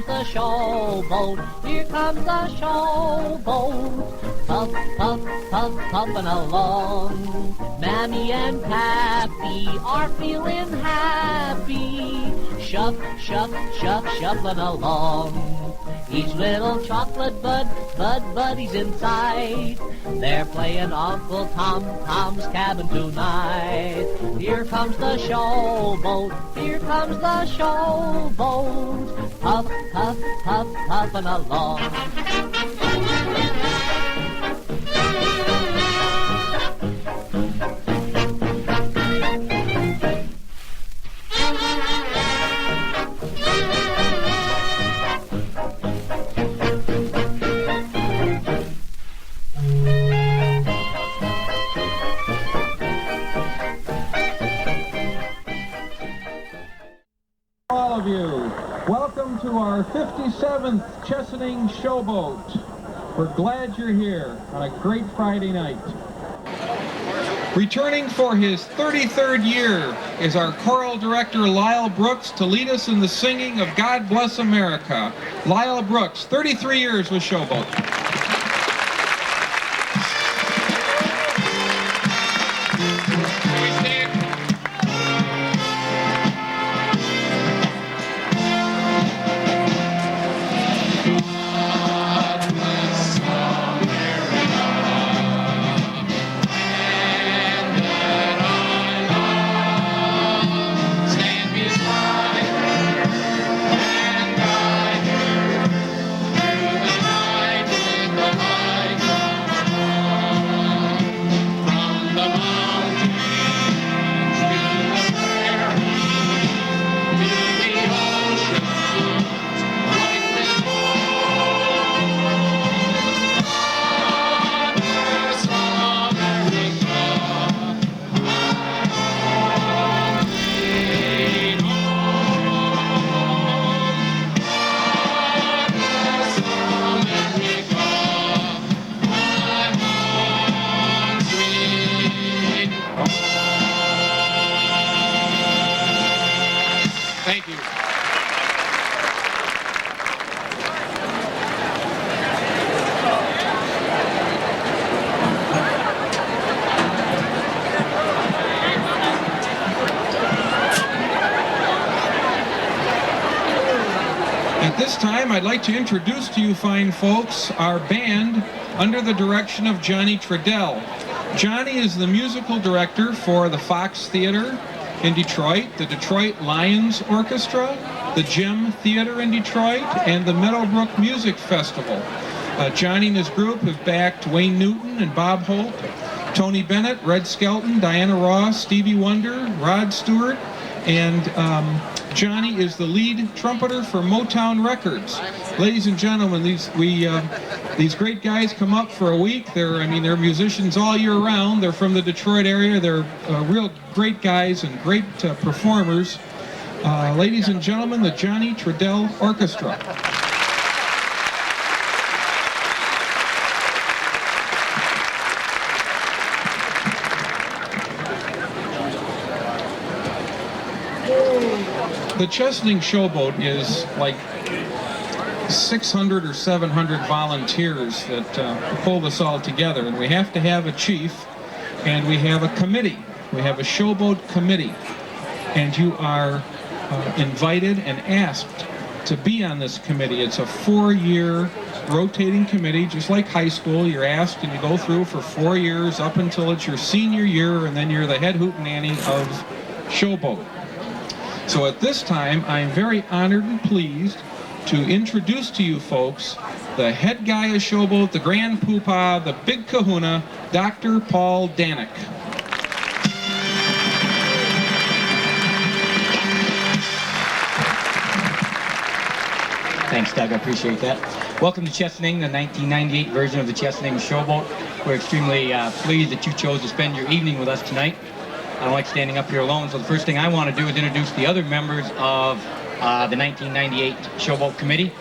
comes the showboat, here comes the showboat. Puff, puff, puff, puffin' along. Mammy and Pappy are feeling happy. Shuff, shuff, shuff, shufflin' along. Each little chocolate buddies inside. They're playing Uncle Tom's Cabin tonight. Here comes the showboat, here comes the showboat. Puff, puff, puff, puffin' along. All of you, welcome to our 57th Chesaning Showboat. We're glad you're here on a great Friday night. Returning for his 33rd year is our choral director Lyle Brooks to lead us in the singing of God Bless America. Lyle Brooks, 33 years with Showboat. Thank you. At this time, I'd like to introduce to you fine folks our band under the direction of Johnny Treadell. Johnny is the musical director for the Fox Theater in Detroit, the Detroit Lions Orchestra, the Gem Theater in Detroit, and the Meadowbrook Music Festival. Johnny and his group have backed Wayne Newton and Bob Hope, Tony Bennett, Red Skelton, Diana Ross, Stevie Wonder, Rod Stewart, and Johnny is the lead trumpeter for Motown Records. Ladies and gentlemen, these great guys come up for a week. They're musicians all year round. They're from the Detroit area. They're real great guys and great performers. Ladies and gentlemen, the Johnny Treadell Orchestra. The Chesaning Showboat is like 600 or 700 volunteers that pull this all together, and we have to have a chief, and we have a committee. We have a showboat committee, and you are invited and asked to be on this committee. It's a 4-year rotating committee, just like high school. You're asked and you go through for 4 years up until it's your senior year, and then you're the head hootenanny of Showboat. So at this time, I'm very honored and pleased to introduce to you folks the head guy of Showboat, the grand poobah, the big kahuna, Dr. Paul Danick. Thanks, Doug. I appreciate that. Welcome to Chesaning, the 1998 version of the Chesaning Showboat. We're extremely pleased that you chose to spend your evening with us tonight. I don't like standing up here alone, so the first thing I want to do is introduce the other members of the 1998 Showboat Committee.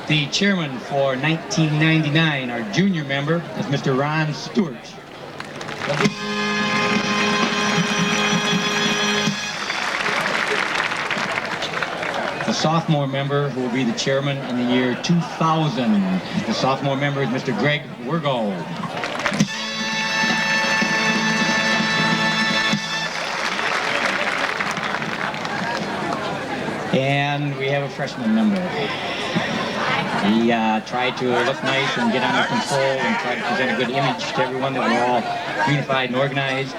The chairman for 1999, our junior member, is Mr. Ron Stewart. a sophomore member who will be the chairman in the year 2000. The sophomore member is Mr. Greg Wurgo. And we have a freshman member. He tried to look nice and get under control and try to present a good image to everyone that we're all unified and organized.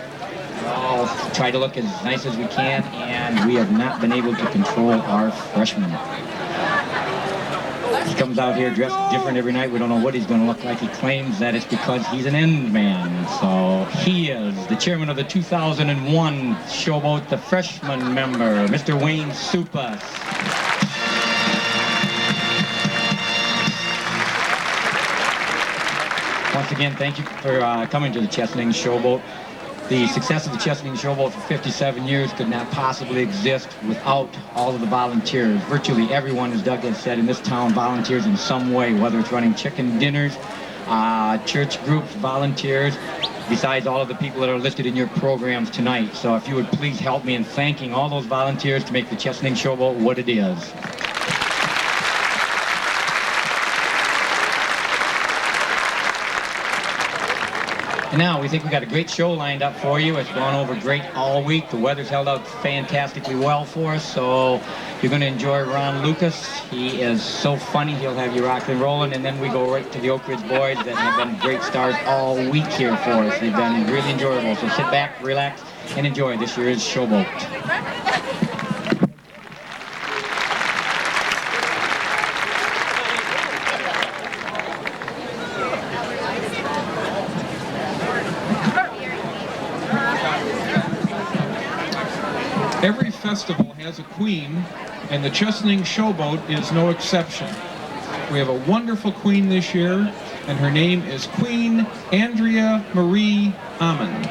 We all try to look as nice as we can, and we have not been able to control our freshmen. He comes out here dressed different every night. We don't know what he's going to look like. He claims that it's because he's an end man. So he is the chairman of the 2001 Showboat, the freshman member, Mr. Wayne Suppes. Once again, thank you for coming to the Chesaning Showboat. The success of the Chesaning Showboat for 57 years could not possibly exist without all of the volunteers. Virtually everyone, as Doug has said, in this town volunteers in some way, whether it's running chicken dinners, church groups, volunteers, besides all of the people that are listed in your programs tonight. So if you would please help me in thanking all those volunteers to make the Chesaning Showboat what it is. And now we think we've got a great show lined up for you. It's gone over great all week. The weather's held out fantastically well for us, so you're going to enjoy Ron Lucas. He is so funny, he'll have you rocking and rolling. And then we go right to the Oak Ridge boys that have been great stars all week here for us. They've been really enjoyable. So sit back, relax, and enjoy this year's Showboat. Every festival has a queen, and the Chesaning Showboat is no exception. We have a wonderful queen this year, and her name is Queen Andrea Marie Ammon.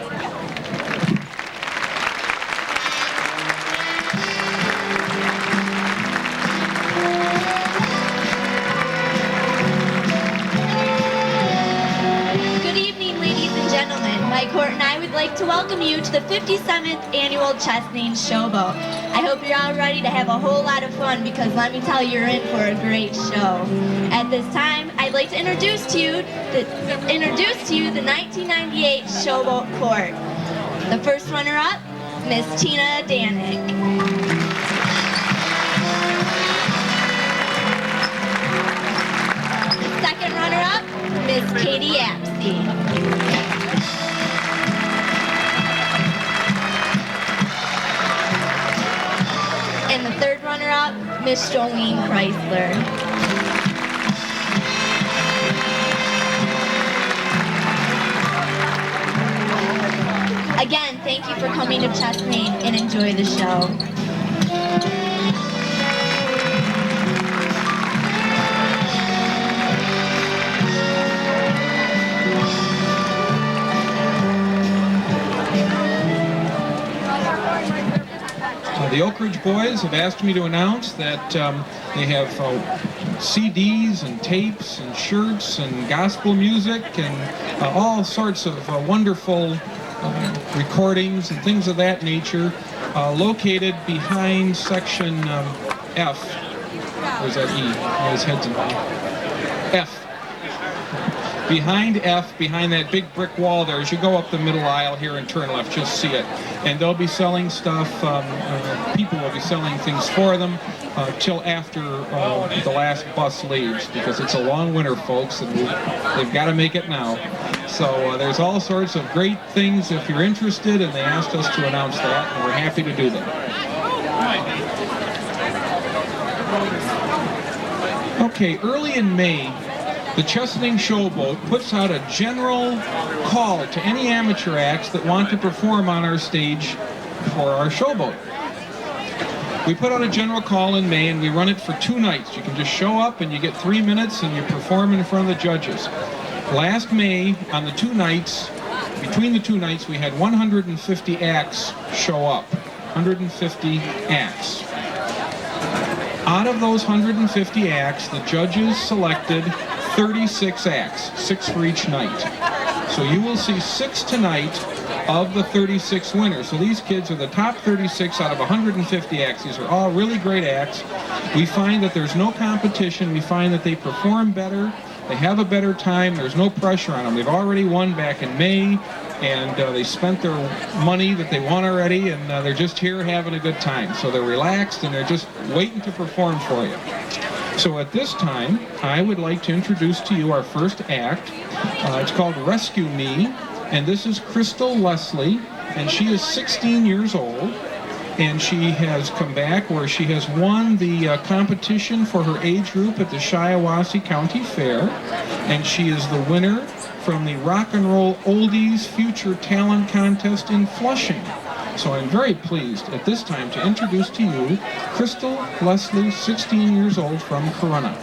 To welcome you to the 57th annual Chesaning Showboat. I hope you're all ready to have a whole lot of fun, because let me tell you, you're in for a great show. At this time, I'd like to introduce to you the 1998 Showboat Court. The first runner-up, Miss Tina Danek. Second runner-up, Miss Katie Apsey. And the third runner-up, Miss Jolene Chrysler. Again, thank you for coming to Chesaning and enjoy the show. The Oak Ridge boys have asked me to announce that they have CDs and tapes and shirts and gospel music and all sorts of wonderful recordings and things of that nature located behind section F. Where's that E? Oh, his head's in F. Behind F, behind that big brick wall there, as you go up the middle aisle here and turn left, you'll see it. And they'll be selling stuff, people will be selling things for them till after the last bus leaves, because it's a long winter, folks, and they've got to make it now. So there's all sorts of great things if you're interested, and they asked us to announce that, and we're happy to do that. Okay, early in May, the Chesaning Showboat puts out a general call to any amateur acts that want to perform on our stage for our showboat. We put out a general call in May, and we run it for 2 nights. You can just show up and you get 3 minutes and you perform in front of the judges. Last May, on the 2 nights, between the 2 nights, we had 150 acts show up. 150 acts. Out of those 150 acts, the judges selected 36 acts, 6 for each night. So you will see 6 tonight of the 36 winners. So these kids are the top 36 out of 150 acts. These are all really great acts. We find that there's no competition. We find that they perform better. They have a better time. There's no pressure on them. They've already won back in May, and they spent their money that they won already, and they're just here having a good time. So they're relaxed, and they're just waiting to perform for you. So at this time, I would like to introduce to you our first act. It's called Rescue Me, and this is Crystal Leslie, and she is 16 years old, and she has come back where she has won the competition for her age group at the Shiawassee County Fair, and she is the winner from the Rock and Roll Oldies Future Talent Contest in Flushing. So I'm very pleased at this time to introduce to you Crystal Leslie, 16 years old, from Corunna.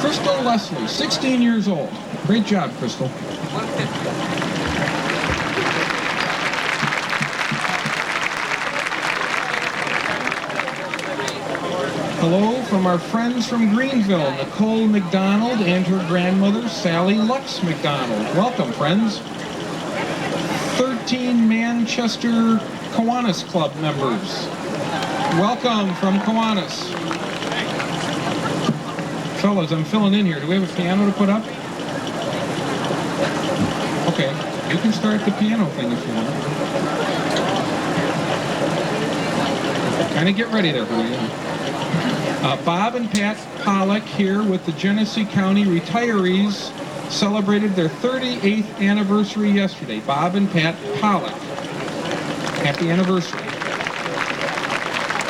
Crystal Leslie, 16 years old. Great job, Crystal. Hello from our friends from Greenville, Nicole McDonald and her grandmother, Sally Lux McDonald. Welcome, friends. 13 Manchester Kiwanis Club members. Welcome from Kiwanis. Fellas, I'm filling in here. Do we have a piano to put up? Okay, you can start the piano thing if you want. Kind of get ready there, honey. Bob and Pat Pollock here with the Genesee County Retirees celebrated their 38th anniversary yesterday. Bob and Pat Pollock. Happy anniversary.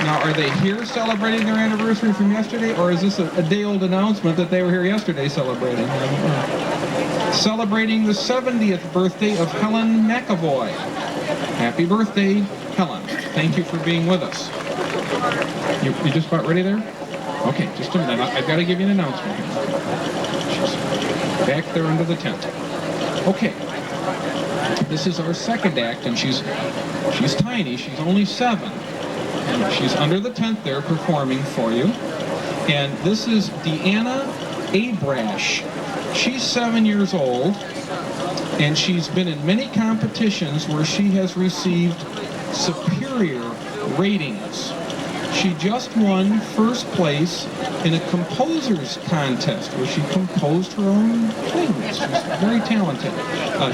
Now, are they here celebrating their anniversary from yesterday, or is this a day-old announcement that they were here yesterday celebrating? Celebrating the 70th birthday of Helen McAvoy. Happy birthday, Helen. Thank you for being with us. You just about ready there? Okay, just a minute. I've got to give you an announcement here. She's back there under the tent. Okay. This is our second act, and she's tiny. She's only 7. And she's under the tent there performing for you. And this is Deanna Abrash. She's 7 years old, and she's been in many competitions where she has received superior ratings. She just won first place in a composer's contest where she composed her own things. She's very talented.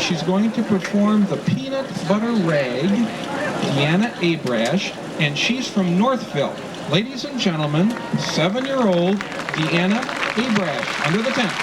She's going to perform the Peanut Butter Rag, Deanna Abrash, and she's from Northville. Ladies and gentlemen, 7-year-old Deanna Abrash, under the tent.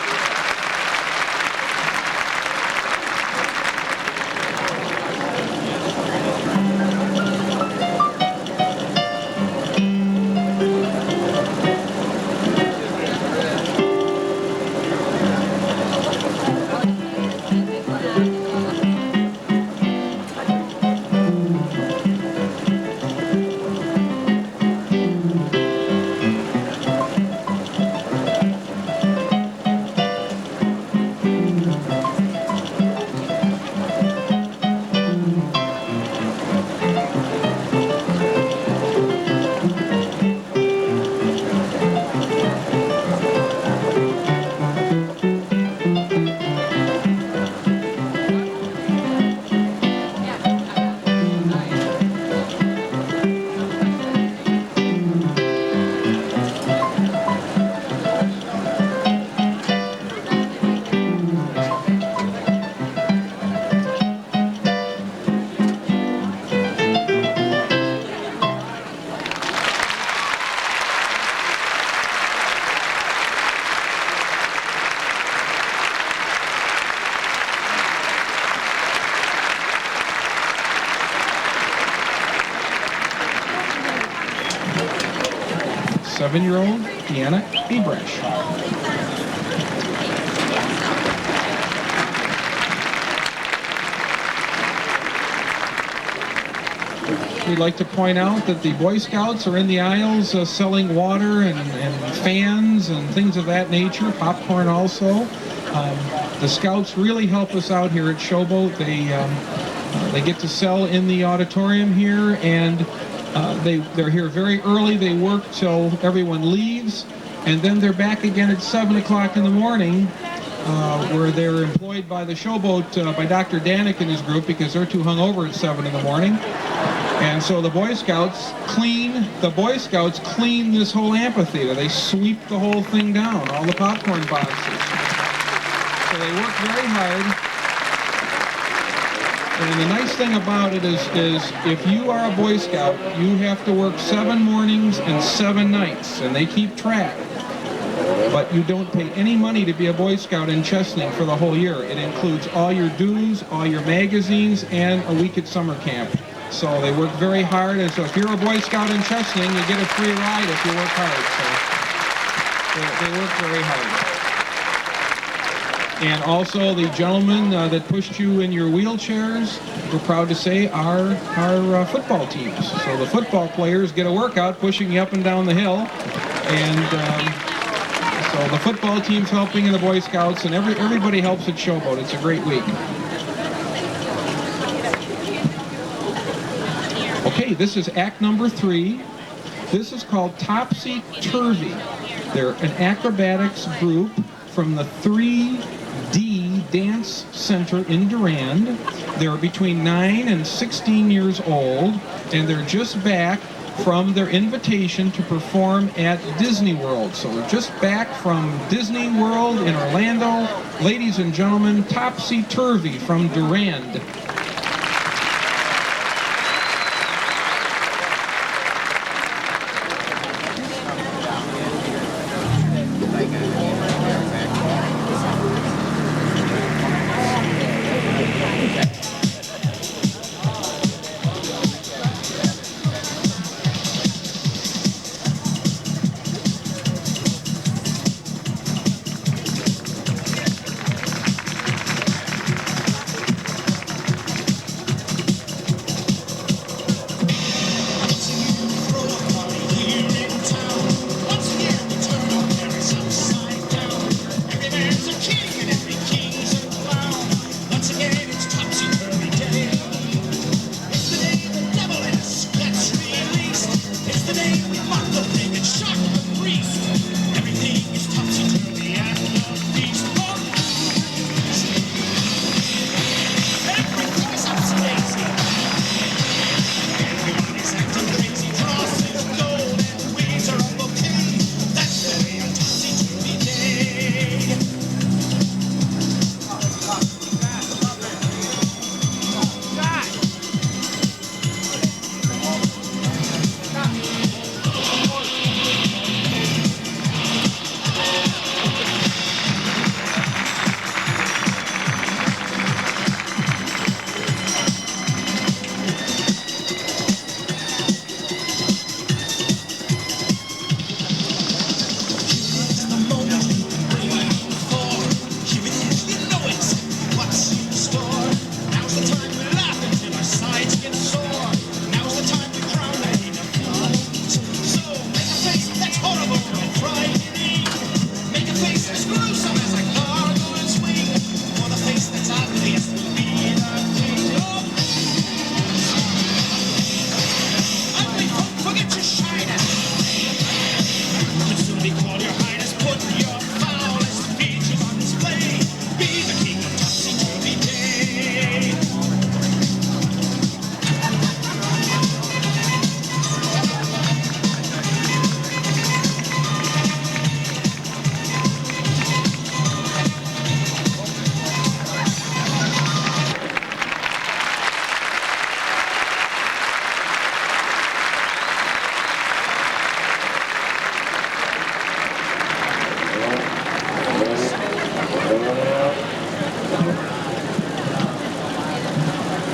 Seven-year-old Deanna Abrash. We'd like to point out that the Boy Scouts are in the aisles selling water and fans and things of that nature, popcorn also. The Scouts really help us out here at Showboat. They get to sell in the auditorium here, and they're here very early. They work till everyone leaves, and then they're back again at 7 o'clock in the morning, where they're employed by the Showboat, by Dr. Danik and his group, because they're too hungover at 7 in the morning. And so the Boy Scouts clean this whole amphitheater. They sweep the whole thing down, all the popcorn boxes. So they work very hard. And the nice thing about it is if you are a Boy Scout, you have to work 7 mornings and 7 nights, and they keep track. But you don't pay any money to be a Boy Scout in Chesaning for the whole year. It includes all your dues, all your magazines, and a week at summer camp. So they work very hard, and so if you're a Boy Scout in Chesaning, you get a free ride if you work hard. So they work very hard. And also the gentlemen that pushed you in your wheelchairs, we're proud to say, are our football teams. So the football players get a workout pushing you up and down the hill. And so the football team's helping in the Boy Scouts, and everybody helps at Showboat. It's a great week. Okay, this is act number 3. This is called Topsy Turvy. They're an acrobatics group from the 3D Dance Center in Durand. They're between 9 and 16 years old, and they're just back from their invitation to perform at Disney World. So we're just back from Disney World in Orlando. Ladies and gentlemen, Topsy Turvy from Durand.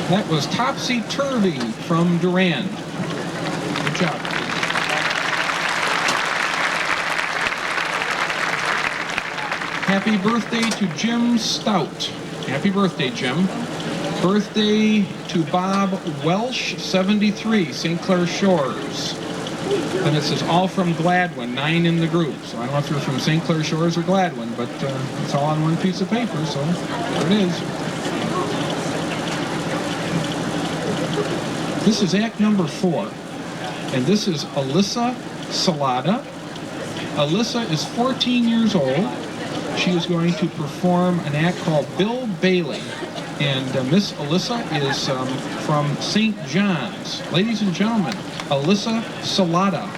That was Topsy Turvy from Durand. Good job. Happy birthday to Jim Stout. Happy birthday, Jim. Birthday to Bob Welsh, 73, St. Clair Shores. And it says all from Gladwin, 9 in the group. So I don't know if you're from St. Clair Shores or Gladwin, but it's all on one piece of paper, so there it is. This is act number 4, and this is Alyssa Salada. Alyssa is 14 years old. She is going to perform an act called Bill Bailey, and Miss Alyssa is from St. John's. Ladies and gentlemen, Alyssa Salada.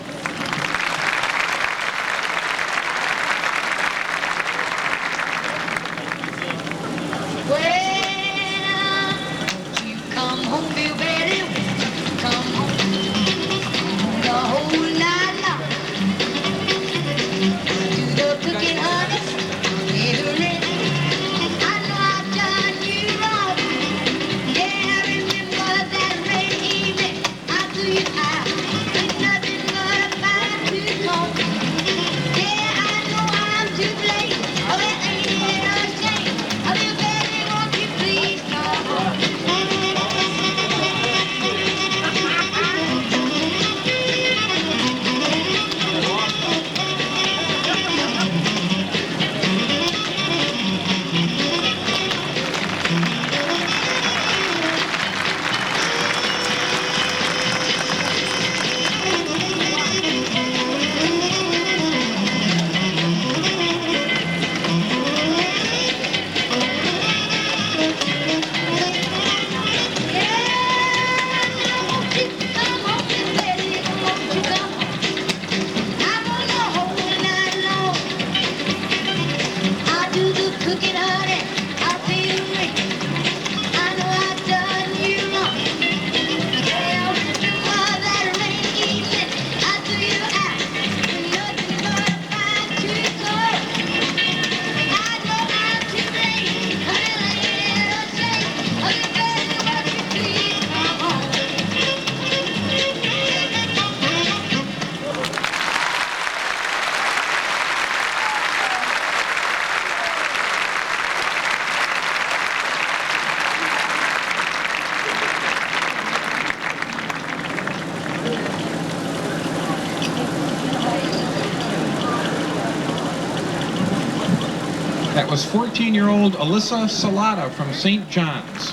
That was 14-year-old Alyssa Salada from St. John's.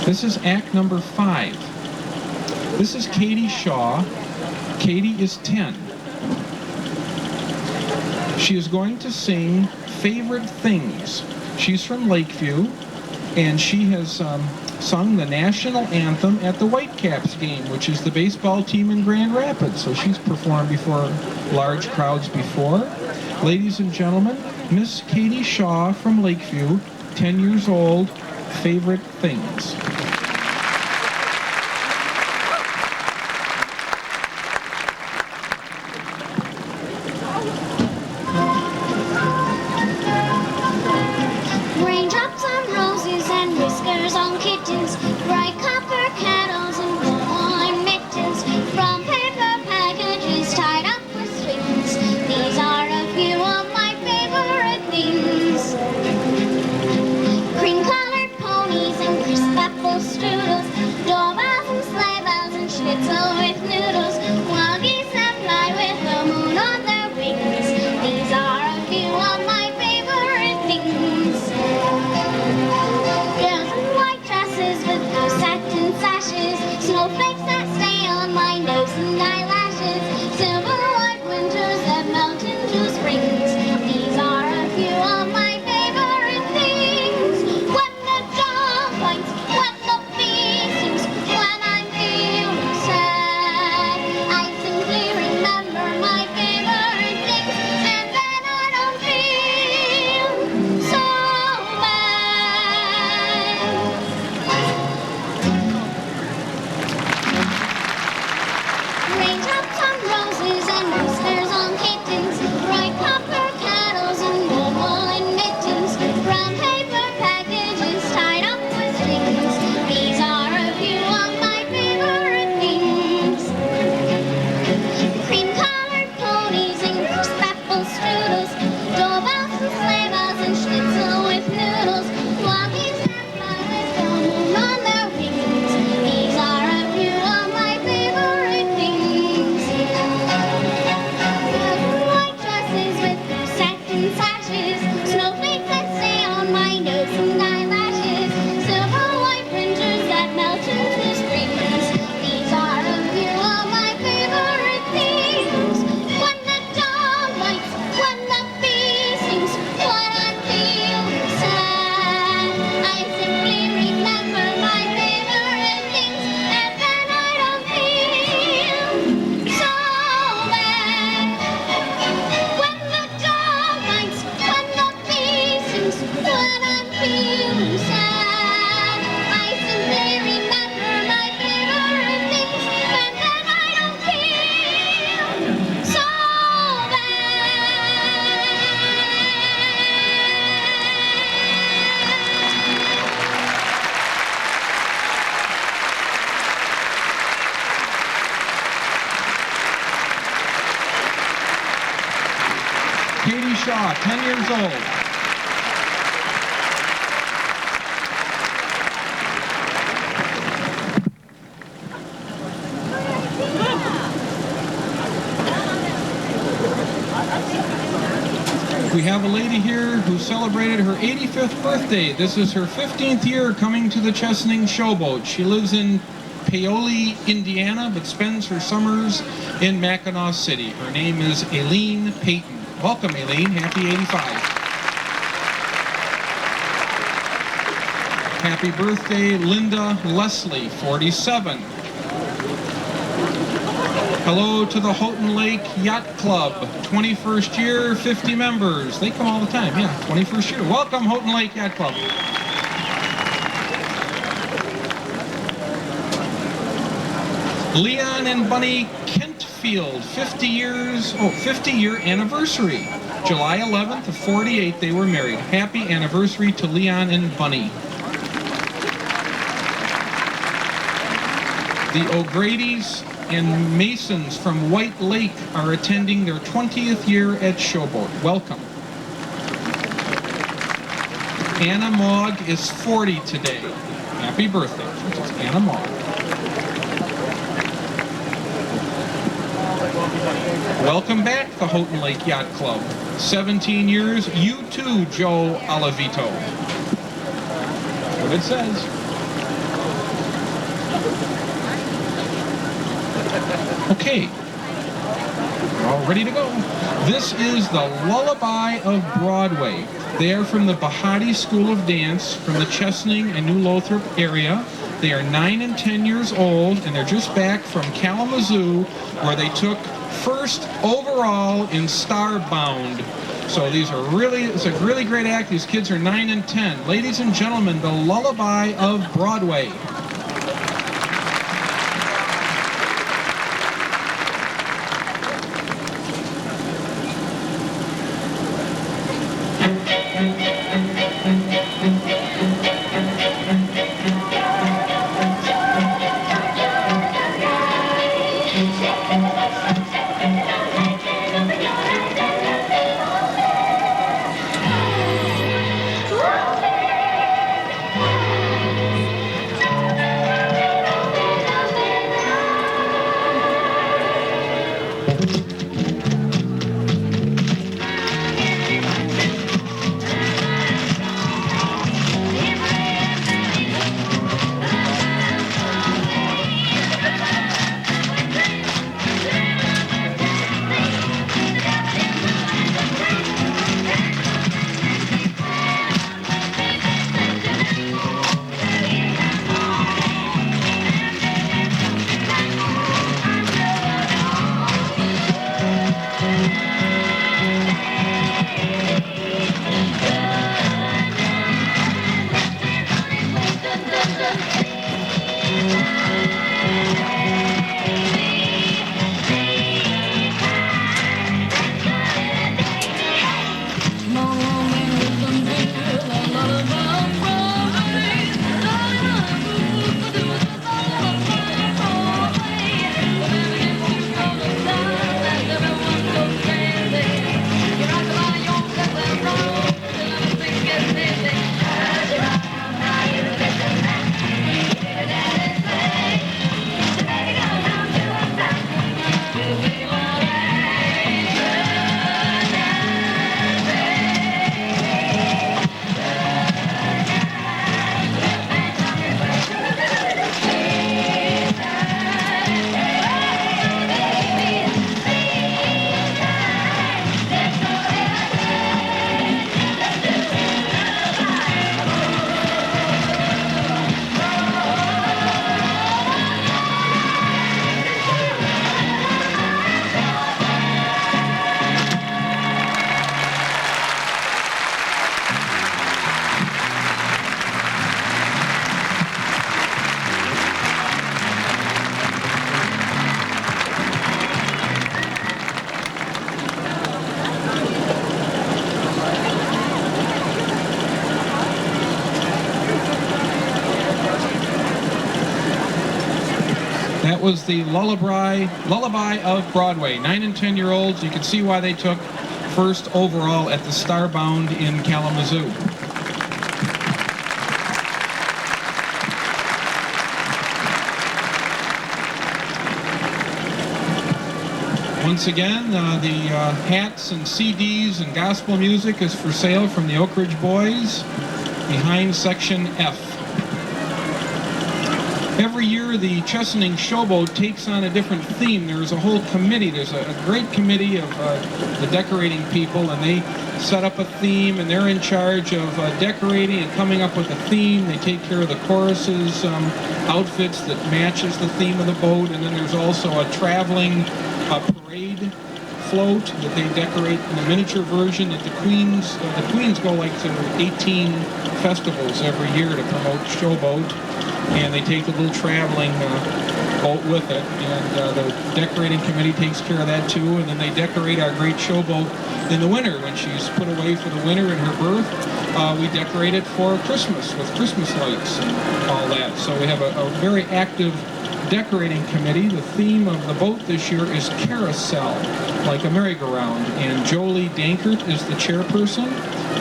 This is act number 5. This is Katie Shaw. Katie is 10. She is going to sing Favorite Things. She's from Lakeview, and she has sung the national anthem at the Whitecaps game, which is the baseball team in Grand Rapids. So she's performed before large crowds before. Ladies and gentlemen, Miss Katie Shaw from Lakeview, 10 years old, Favorite Things. Raindrops on roses and whiskers on kittens, bright copper kettles and gold mittens, from paper packages tied up with strings. These are a few of my favorite things. Cream-colored ponies and crisp apple things. When I'm feeling sad, I simply remember my favorite things, and then I don't feel so Katie Shaw, 10 years old. We have a lady here who celebrated her 85th birthday. This is her 15th year coming to the Chesaning Showboat. She lives in Paoli, Indiana, but spends her summers in Mackinac City. Her name is Aileen Payton. Welcome, Aileen. Happy 85. Happy birthday, Linda Leslie, 47. Hello to the Houghton Lake Yacht Club, 21st year, 50 members. They come all the time, yeah, 21st year. Welcome, Houghton Lake Yacht Club. Leon and Bunny Kentfield, 50-year anniversary. July 11th of 48, they were married. Happy anniversary to Leon and Bunny. The O'Grady's and Masons from White Lake are attending their 20th year at Showboat. Welcome. Anna Mogg is 40 today. Happy birthday. It's Anna Mogg. Welcome back to Houghton Lake Yacht Club. 17 years, you too, Joe Olavito. That's what it says. Okay, we're all ready to go. This is the Lullaby of Broadway. They are from the Bahati School of Dance from the Chesaning and New Lothrop area. They are 9 and 10 years old, and they're just back from Kalamazoo, where they took first overall in Starbound. So it's a really great act. These kids are 9 and 10. Ladies and gentlemen, the Lullaby of Broadway. That was the Lullaby of Broadway. 9 and 10-year-olds, you can see why they took first overall at the Starbound in Kalamazoo. Once again, the hats and CDs and gospel music is for sale from the Oak Ridge Boys behind Section F. Every year, the Chesaning Showboat takes on a different theme. There's a whole committee. There's a great committee of the decorating people, and they set up a theme, and they're in charge of decorating and coming up with a theme. They take care of the chorus's outfits that matches the theme of the boat, and then there's also a traveling parade float that they decorate in the miniature version that the Queens go like to 18 festivals every year to promote Showboat, and they take the little traveling boat with it, and the decorating committee takes care of that too, and then they decorate our great Showboat in the winter when she's put away for the winter in her berth. We decorate it for Christmas with Christmas lights and all that, so we have a very active decorating committee. The theme of the boat this year is carousel, like a merry-go-round, and Jolie Dankert is the chairperson,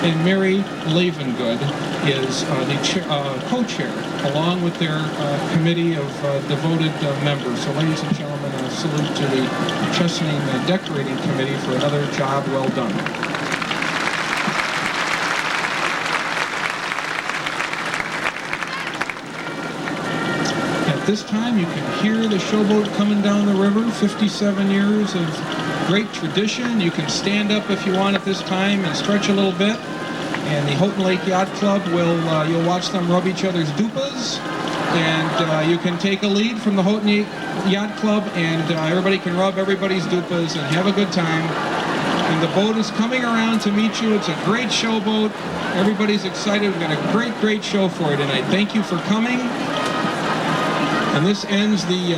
and Mary Lavengood is the co-chair, along with their committee of devoted members. So ladies and gentlemen, a salute to the Chesaning Decorating Committee for another job well done. This time you can hear the Showboat coming down the river. 57 years of great tradition. You can stand up if you want at this time and stretch a little bit. And the Houghton Lake Yacht Club will, you'll watch them rub each other's dupas. And you can take a lead from the Houghton Yacht Club, and everybody can rub everybody's dupas and have a good time. And the boat is coming around to meet you. It's a great Showboat. Everybody's excited. We've got a great show for you tonight. Thank you for coming. And this ends the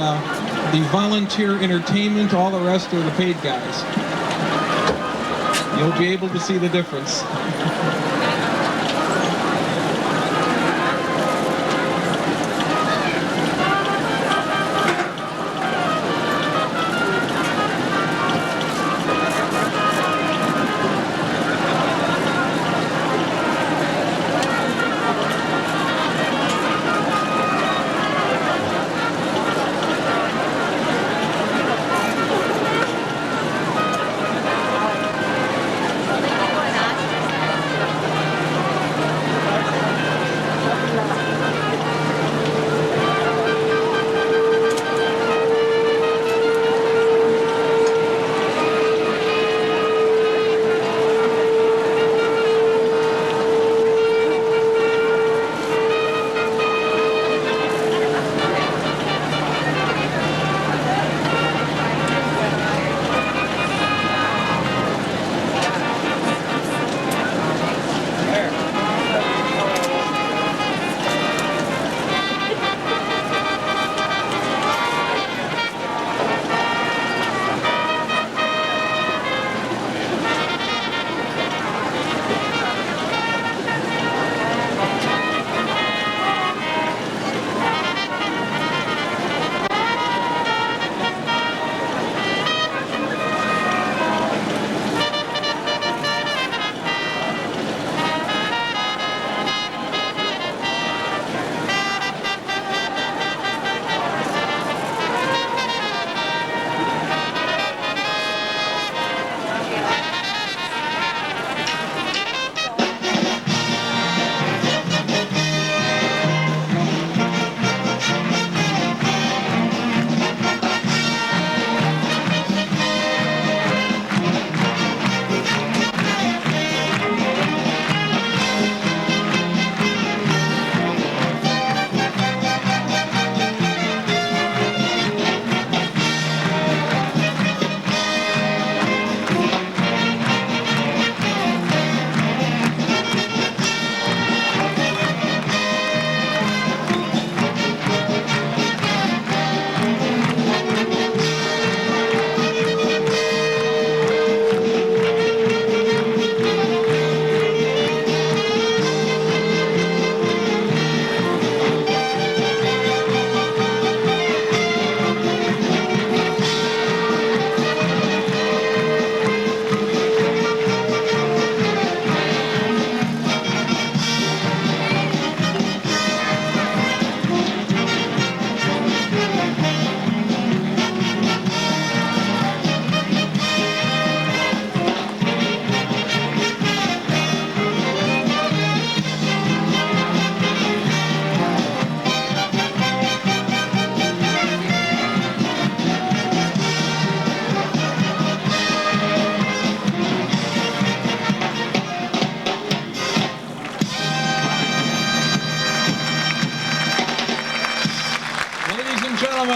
volunteer entertainment. All the rest are the paid guys. You'll be able to see the difference.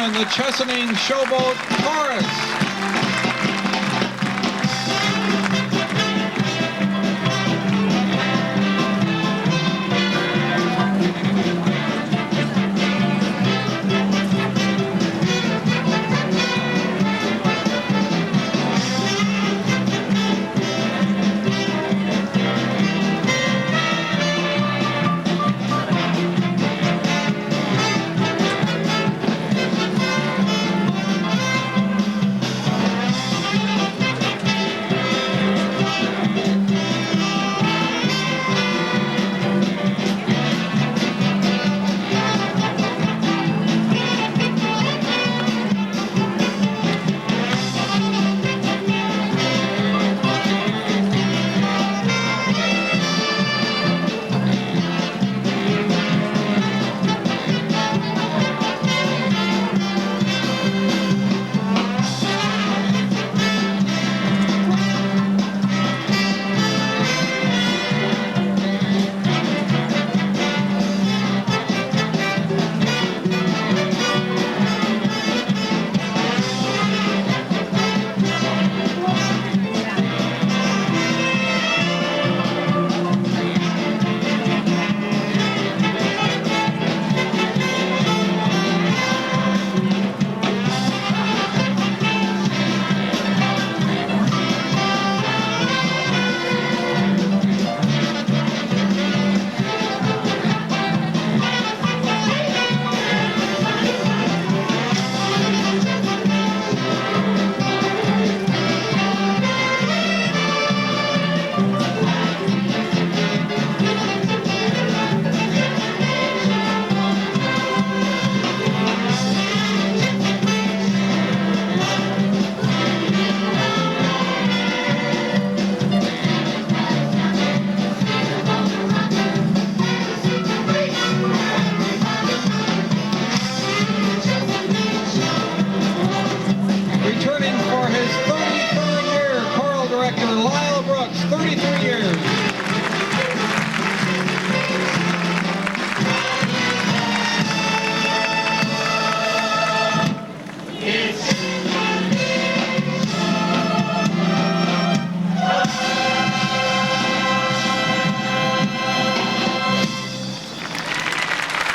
gentlemen, the Chesaning Showboat Chorus.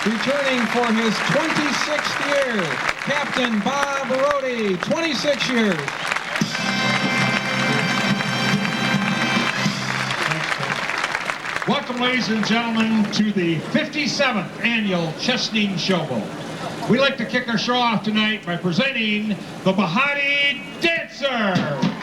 Returning for his 26th year, Captain Bob Rhodes, 26 years. Welcome, ladies and gentlemen, to the 57th Annual Chesaning Showboat. We'd like to kick our show off tonight by presenting the Bahati Dancers.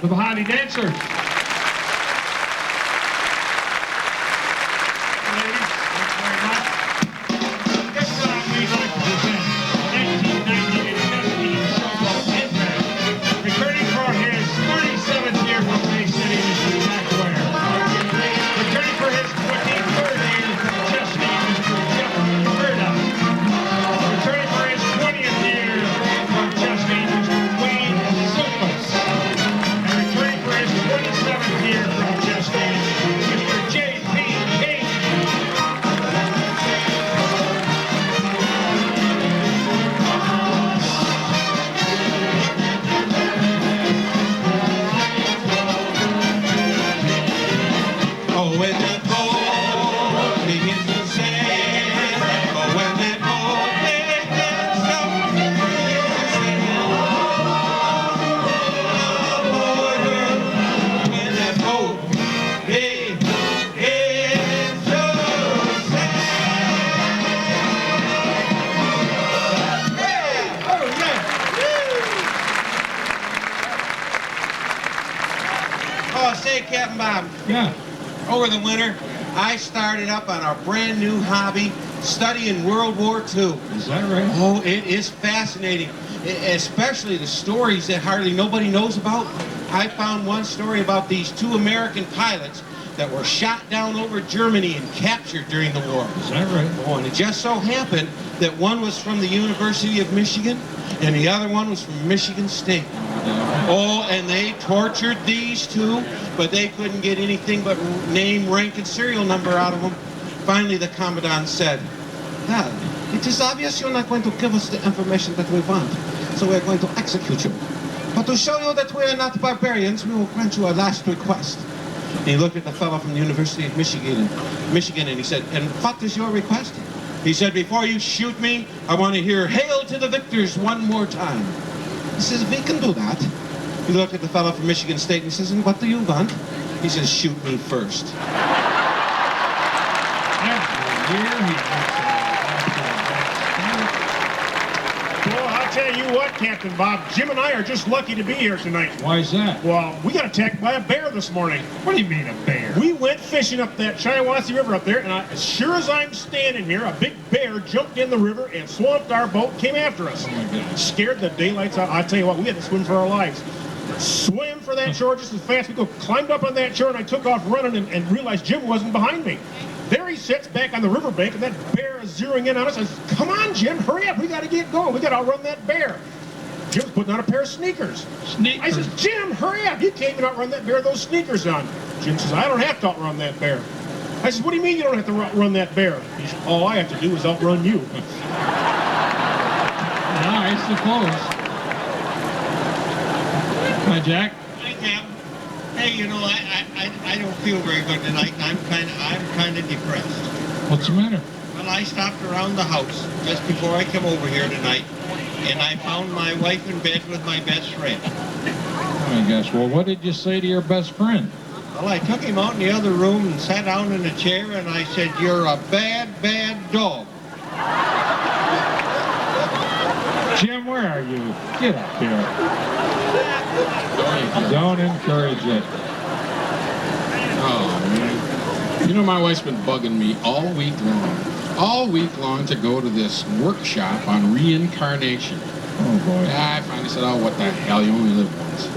the Bahati Dancers. Ladies, thank you very much. This time we'd like to present the 1998 Chesaning Showboat endmen, returning for his 37th year from Bay City, Mr. Jack Ware. Returning for his 23rd year from Chesaning, Mr. Jeff Murdoch. Returning for his 20th year from Chesaning, Mr. Wayne Suppes. And returning for his 27th year from Chesaning, Mr. J.P. King. Oh, when that boat begins to sail, oh, when that boat begins to sail, aboard her, when that boat begins to sail. Yeah! Oh, yeah! Oh, say, Captain Bob. Yeah. Over the winter, I started up on a brand new hobby, studying World War II. Is that right? Oh, it is fascinating, especially the stories that hardly nobody knows about. I found one story about these two American pilots that were shot down over Germany and captured during the war. Is that right? Oh, and it just so happened that one was from the University of Michigan and the other one was from Michigan State. Oh, and they tortured these two, but they couldn't get anything but name, rank, and serial number out of them. Finally, the commandant said, "Well, it is obvious you're not going to give us the information that we want, so we're going to execute you. But to show you that we are not barbarians, we will grant you a last request." And he looked at the fellow from the University of Michigan, and he said, "And what is your request?" He said, "Before you shoot me, I want to hear 'Hail to the Victors' one more time." He says, "We can do that." He looked at the fellow from Michigan State and he says, "And what do you want?" He says, "Shoot me first." Well, I'll tell you what, Captain Bob, Jim and I are just lucky to be here tonight. Why is that? Well, we got attacked by a bear this morning. What do you mean a bear? We went fishing up that Shiawassee River up there, and as sure as I'm standing here, a big bear jumped in the river and swamped our boat and came after us. Oh my goodness. Scared the daylights out. I tell you what, we had to swim for our lives. Swim for that shore just as fast we go. Climbed up on that shore, and I took off running and realized Jim wasn't behind me. There he sits back on the riverbank, and that bear is zeroing in on us. I said, "Come on, Jim, hurry up. We got to get going. We got to outrun that bear." Jim's putting on a pair of sneakers. I says, "Jim, hurry up. You can't even outrun that bear with those sneakers on." Jim says, "I don't have to outrun that bear." I says, "What do you mean you don't have to outrun that bear?" He says, "All I have to do is outrun you." I suppose. Hi, Jack. Hi, Cap. Hey, you know, I don't feel very good tonight. I'm kind of depressed. What's the matter? Well, I stopped around the house just before I came over here tonight, and I found my wife in bed with my best friend. Oh my gosh. Well, what did you say to your best friend? Well, I took him out in the other room and sat down in a chair, and I said, "You're a bad, bad dog." Jim, where are you? Get up here. Don't encourage it. Oh, man. You know, my wife's been bugging me all week long to go to this workshop on reincarnation. Oh, boy. I finally said, "Oh, what the hell, you only live once."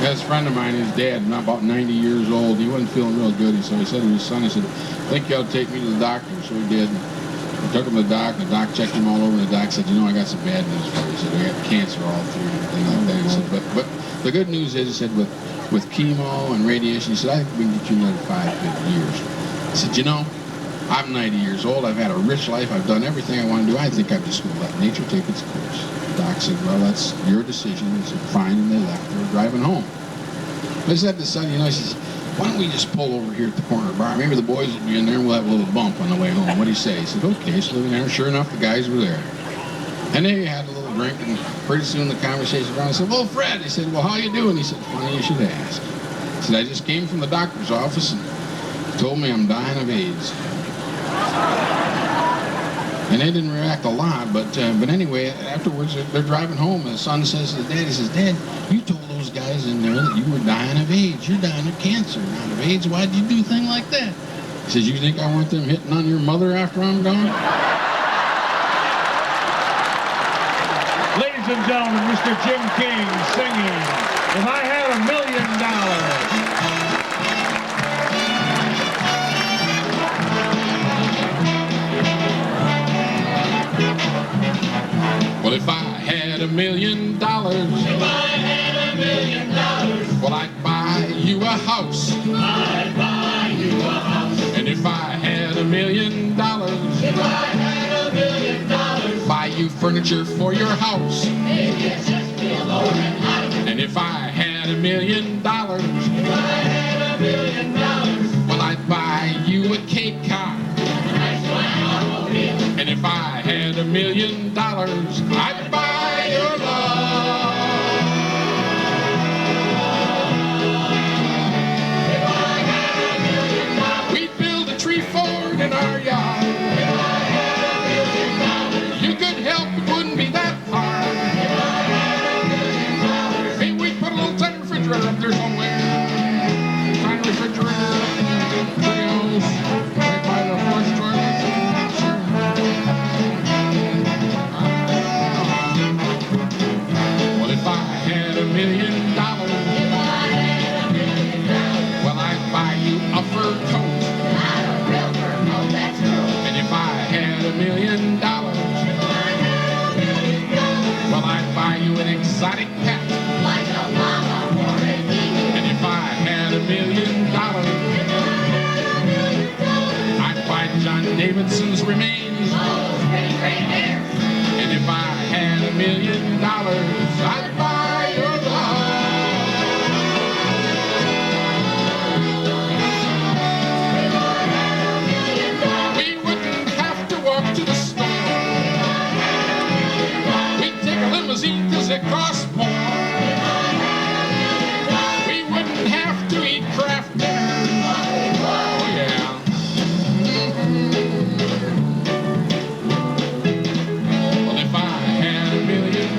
Best friend of mine, his dad, not about 90 years old, he wasn't feeling real good, so he said to his son, he said, "I think you ought to take me to the doctor." So he did. He took him to the doc, and the doc checked him all over, and the doc said, "You know, I got some bad news for you." He said, "I got cancer all through and everything like that." He said, but the good news is, he said, with chemo and radiation, he said, "I think we can get you another 5 good years." He said, "You know, I'm 90 years old, I've had a rich life, I've done everything I want to do, I think I'm just going to let nature take its course." The doc said, "Well, that's your decision." He said, "Fine," and they left. They were driving home. I said to the son, you know, he says, "Why don't we just pull over here at the corner bar? Maybe the boys will be in there and we'll have a little bump on the way home." What do you say? He said, "Okay." So we there. Sure enough, the guys were there. And they had a little drink, and pretty soon the conversation around. I said, "Well, Fred," he said, "well, how you doing?" He said, "Funny you should ask." He said, "I just came from the doctor's office and told me I'm dying of AIDS." they didn't react a lot, but anyway, afterwards they're driving home, and the son says to the dad, he says, Dad, you told those guys in there that you were dying of AIDS. You're dying of cancer, not of AIDS. Why'd you do a thing like that? He says, you think I want them hitting on your mother after I'm gone? Ladies and gentlemen, Mr. Jim King singing If I Had $1 Million. Well, if I had $1 million, well, I'd buy you a house. And if I had $1 million, buy you furniture for your house. And if I had $1 million, well, I'd buy you a Cape car. And if I had $1 million, I'd buy your love. We'd build a tree fort in our yard. You could help, it wouldn't be that hard. Maybe we'd put a little tiny refrigerator up there somewhere. Tiny refrigerator up in the treehouse, right by the flush toilet. Well, if I had $1 million, well, I'd buy you a fur coat. And if I had $1 million, well, I'd buy you an exotic pet. And if I had $1 million, I'd buy John Davidson's remains. And if I had $1 million, I'd buy your love. We wouldn't have to walk to the store. We'd take a limousine because it costs more. We wouldn't have to eat craft dinner. Oh, yeah. Well, if I had $1 million,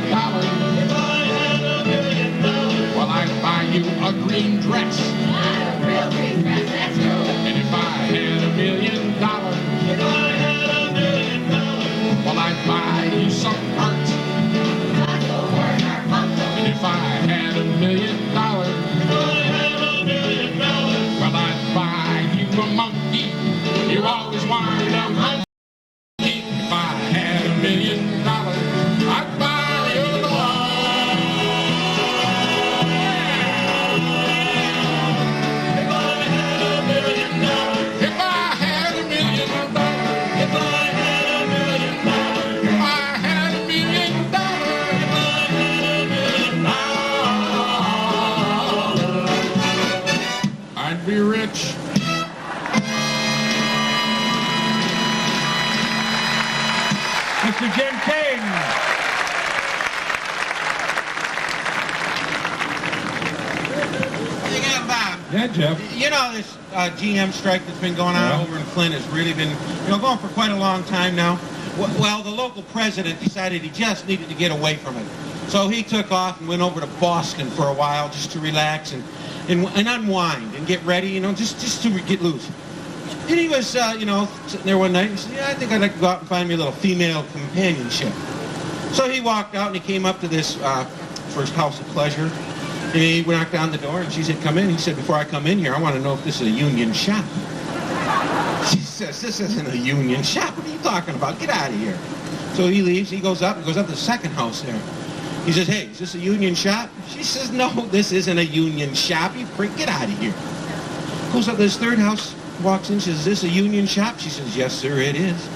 well, I'd buy you a green dress. And if I had $1 million, well, I'd buy you some art. And if I had $1 million, well, I'd buy you a monkey. You always wanted a monkey. If I had $1 million, I'd buy your love. If I had $1 million, if I had $1 million, if I had $1 million, if I had $1 million, if I had $1 million, I'd be rich. Mr. Jim King. Again, Bob. Yeah, Jeff. You know, this GM strike that's been going on over in Flint has really been, going for quite a long time now. Well, the local president decided he just needed to get away from it. So he took off and went over to Boston for a while just to relax and unwind and get ready, just to get loose. And he was, sitting there one night and said, I think I'd like to go out and find me a little female companionship. So he walked out and he came up to this first house of pleasure. And he knocked on the door and she said, come in. He said, before I come in here, I want to know if this is a union shop. She says, this isn't a union shop. What are you talking about? Get out of here. So he leaves. He goes up to the second house there. He says, hey, is this a union shop? She says, no, this isn't a union shop. You freak, get out of here. Goes up to this third house, walks in, says, is this a union shop? She says, yes, sir, it is.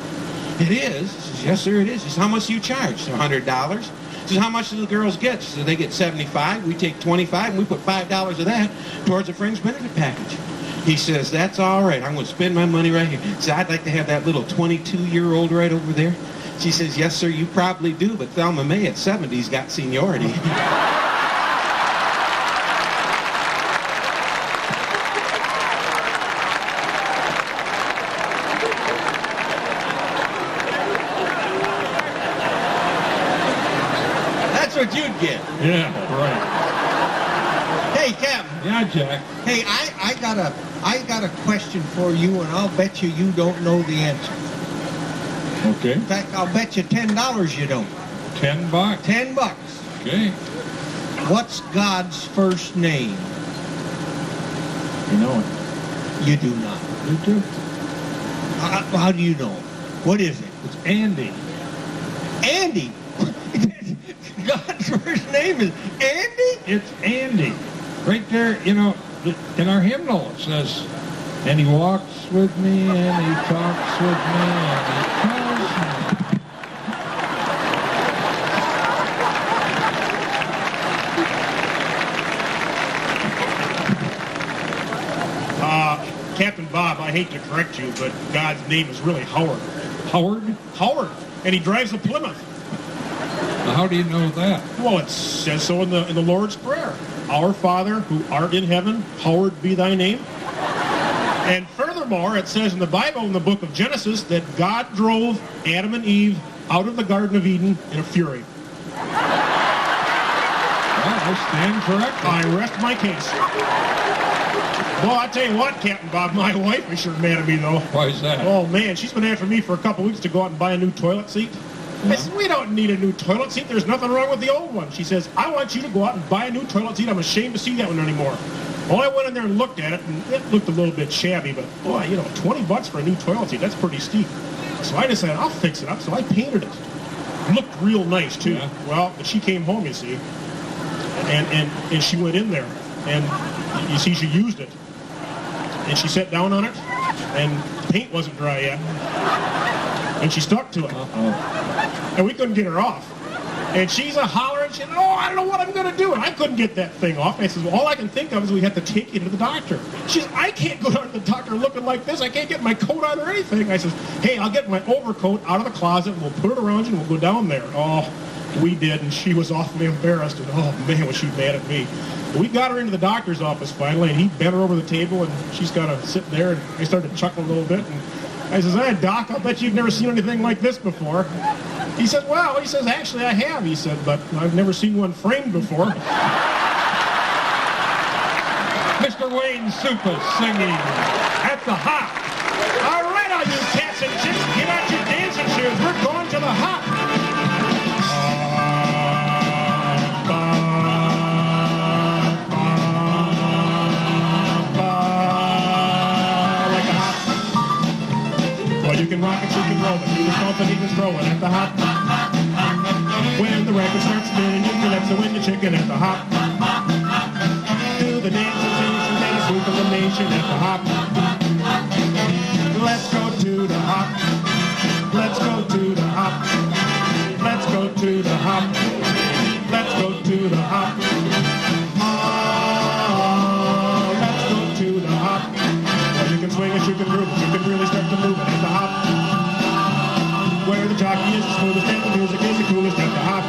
It is? She says, yes, sir, it is. She says, how much do you charge? She says, $100. She says, how much do the girls get? She says, they get $75. We take $25, and we put $5 of that towards a fringe benefit package. He says, that's all right. I'm going to spend my money right here. He says, I'd like to have that little 22-year-old right over there. She says, yes, sir, you probably do, but Thelma May at 70's got seniority. what you'd get. Yeah, right. Hey, Captain. Yeah, Jack. Hey, I got a question for you, and I'll bet you don't know the answer. Okay. In fact, I'll bet you $10 you don't. $10. $10. Okay. What's God's first name? You know it. You do not. You do. How do you know? What is it? It's Andy. Andy. God's first name is Andy? It's Andy. Right there, you know, in our hymnal it says, and he walks with me, and he talks with me, and he tells me. Captain Bob, I hate to correct you, but God's name is really Howard. Howard? Howard. And he drives a Plymouth. Now, how do you know that? Well, it says so in the Lord's Prayer. Our Father, who art in heaven, hallowed be thy name. And furthermore, it says in the Bible, in the book of Genesis, that God drove Adam and Eve out of the Garden of Eden in a fury. Well, I stand corrected. I rest my case. Well, I tell you what, Captain Bob, my wife is sure mad at me, though. Why is that? Oh, man, she's been after me for a couple weeks to go out and buy a new toilet seat. I said, we don't need a new toilet seat. There's nothing wrong with the old one. She says, I want you to go out and buy a new toilet seat. I'm ashamed to see that one anymore. Well, I went in there and looked at it, and it looked a little bit shabby, but, boy, you know, $20 for a new toilet seat, that's pretty steep. So I decided, I'll fix it up, so I painted it. It looked real nice, too. Yeah. Well, but she came home, you see, and she went in there, and you see, she used it. And she sat down on it, and the paint wasn't dry yet. And she stuck to it. And we couldn't get her off. And she's a hollering, she said, oh, I don't know what I'm going to do. And I couldn't get that thing off. And I said, well, all I can think of is we have to take you to the doctor. She says, I can't go down to the doctor looking like this. I can't get my coat on or anything. I says, hey, I'll get my overcoat out of the closet, and we'll put it around you, and we'll go down there. Oh, we did, and she was awfully embarrassed. And, oh, man, was she mad at me. We got her into the doctor's office finally, and he bent her over the table, and she's kind of sitting there, and I started chuckling a little bit. And I says, hey, Doc, I'll bet you've never seen anything like this before. He said, well, he says, actually, I have. He said, but I've never seen one framed before. Mr. Wayne Suppes singing At the Hop. All right, all you cats and chicks, get out your dancing shoes. We're going to the hop. You can rock it, you can roll it, do the stomp and even throw it at the hop. When the record starts spinning, you can so when the chicken at the hop. Do the dance sensation, dance sweep of the nation at the hop. Let's go to the hop. Let's go to the hop. Let's go to the hop. Let's go to the hop. Oh, let's go to the hop. Well, you can swing it, you can groove it, you can really start to move it at the hop. Where the jockey is the smoothest and the music is the coolest at the hop.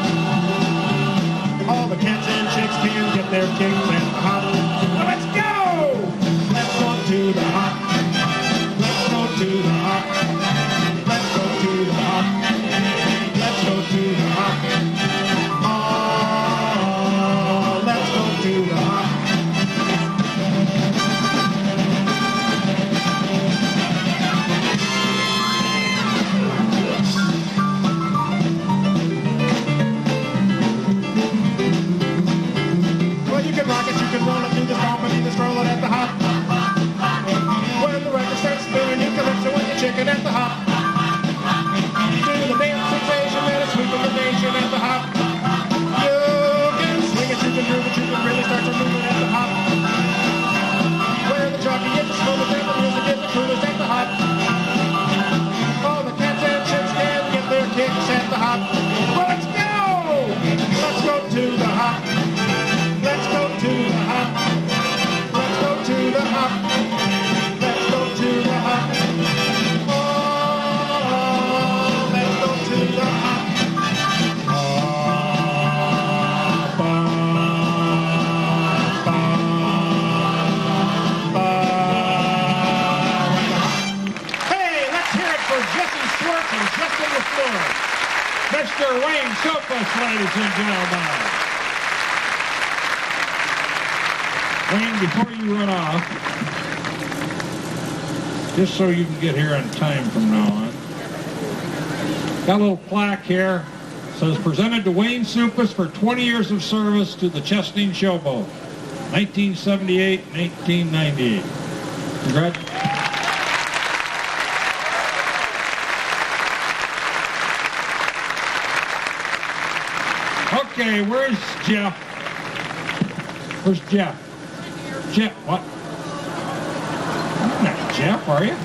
All the cats and chicks can get their kicks at the hop. Well, let's go! Let's go to the hop. Let's go to the hop. Let's go to the hop. Let's go to the hop. Oh, let's go to the hop. You can rock it, you can roll it, do the stomp and even stroll it at the hop. When the record starts spinning, you can lift it with your chicken at the hop. Do the dance sensation and a sweep of the nation at the hop. You can swing it, you can groove it, you can really start to move it at the hop. Where the jockey is the smoothest and the music is the coolest at the hop. All the cats and chicks can get their kicks at the hop. Well, let's go! Let's go to the hop. Let's go to the hop. Let's go to the hop. Let's go to the hop. Oh, let's go to the hop. Hey, let's hear it for Jesse Swartz and Justin LaFleur. Mr. Wayne Suppes, ladies and gentlemen. Wayne, before you run off, just so you can get here on time from now on, got a little plaque here. It says, presented to Wayne Suppes for 20 years of service to the Chesaning Showboat, 1978 and 1898. Congratulations. Okay, where's Jeff? Where's Jeff? Jeff, what? You're not Jeff, are you?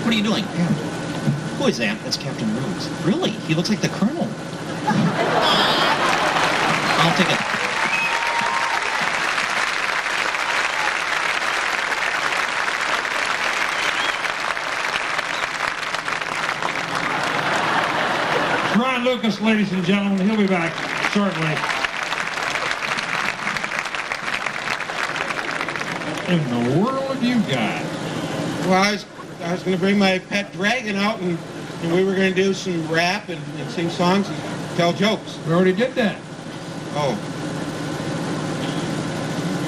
What are you doing? Who is that? That's Captain Rhodes. Really? He looks like the Colonel. I'll take it. Ron Lucas, ladies and gentlemen. He'll be back shortly. In the world have you got? Well, I was going to bring my pet dragon out, and we were going to do some rap and sing songs and tell jokes. We already did that. Oh.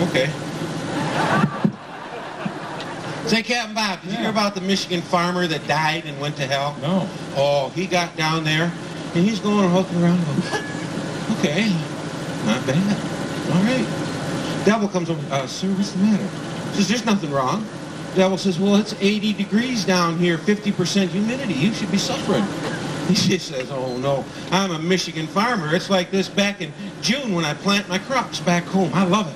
Okay. Say, Captain Bob, did you hear about the Michigan farmer that died and went to hell? No. Oh, he got down there, and he's going and hooking around going, okay, not bad. All right. Devil comes over, sir, what's the matter? Says, there's nothing wrong. Devil says, well, it's 80 degrees down here, 50% humidity. You should be suffering. He says, oh, no, I'm a Michigan farmer. It's like this back in June when I plant my crops back home. I love it.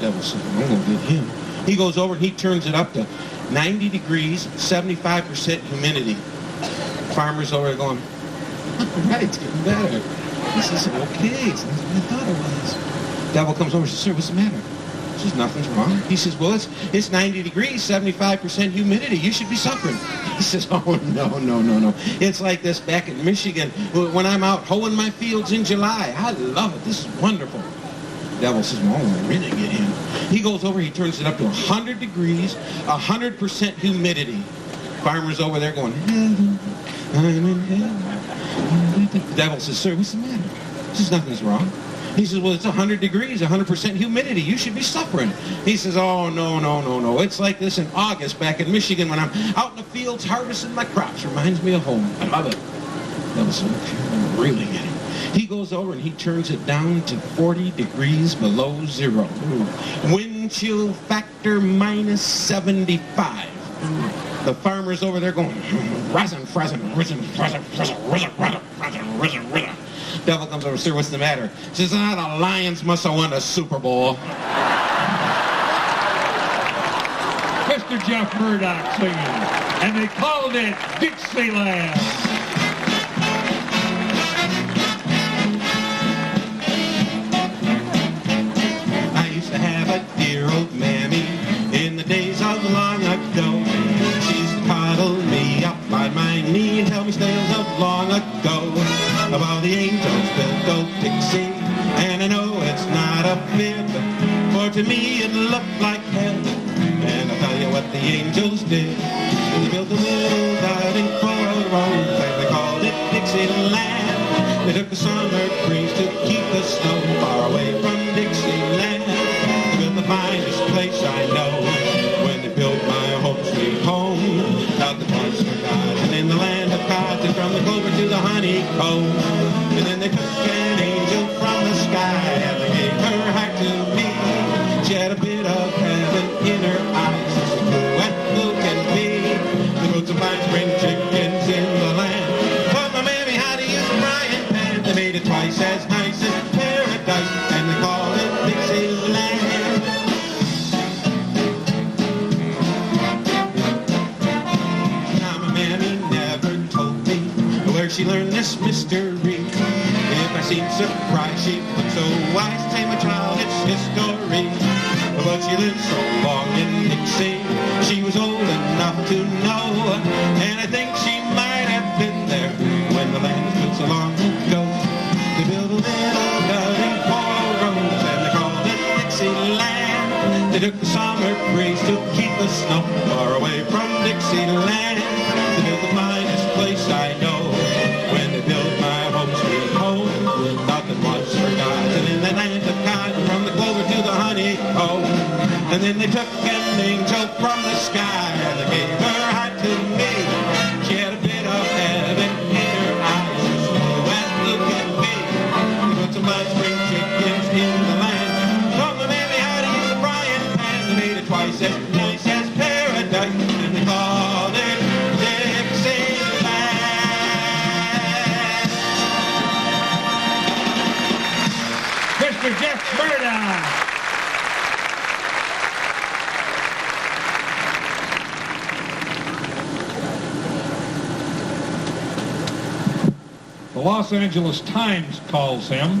Devil says, I'm going to get him. He goes over and he turns it up to 90 degrees, 75% humidity. Farmer's over there going, all right, it's getting better. He says, okay, it's not what I thought it was. Devil comes over and says, sir, what's the matter? He says, nothing's wrong. He says, well, it's 90 degrees, 75% humidity. You should be suffering. He says, oh, no. It's like this back in Michigan when I'm out hoeing my fields in July. I love it. This is wonderful. Devil says, well, I'm really get him. He goes over, he turns it up to 100 degrees, 100% humidity. Farmer's over there going, heaven, I'm in heaven. The devil says, sir, what's the matter? He says, nothing's wrong. He says, well, it's 100 degrees, 100% humidity. You should be suffering. He says, oh, no. It's like this in August back in Michigan when I'm out in the fields harvesting my crops. Reminds me of home. I love it. That was really good. He goes over and he turns it down to 40 degrees below zero. Wind chill factor minus 75. The farmer's over there going, risen. Devil comes over, sir, what's the matter? Says, the Lions must have won the Super Bowl. Mr. Jeff Murdoch singing, and they called it Dixieland. I used to have a dear old mammy in the days of long ago. She used to cuddle me up on my knee and tell me tales of long ago. Of all the angels built old Dixie, and I know it's not a fib, for to me it looked like heaven. And I'll tell you what the angels did. They built a little diving four-road road, and they called it Dixieland. They took the summer breeze to keep the snow far away from Dixieland. They built the finest place I know, when they built my home sweet home. Out the Forest of Cotton, in the land of cotton, from the clover to the honeycomb. And then they took an angel from the sky, and they gave her heart to me. She had a bit of heaven in her eyes, as blue and blue can be. They put some fine spring chickens in the land. But my mammy had to use a frying pan. They made it twice as nice as paradise, and they called it Dixieland. She learned this mystery. If I seem surprised, she looked so wise. Say, my child, it's history. But she lived so long in Dixie, she was old enough to know. And I think she might have been there when the land was built so long ago. They built a little building for roads, and they called it Dixieland. They took the summer breeze to to keep the snow far away from Dixieland. They built the finest place I know. When they built my home sweet home, nothing was forgotten in the land of cotton, from the clover to the honeycomb. And then they took an angel from the sky and they gave her heart to me. She had a bit of heaven in her eyes, slow as blue can be. They put some live spring chickens in the land. From the man behind it, the frying pan. They made it twice as nice as paradise, and they called it Dixieland. Mr. Jeff Murdoch. The Los Angeles Times calls him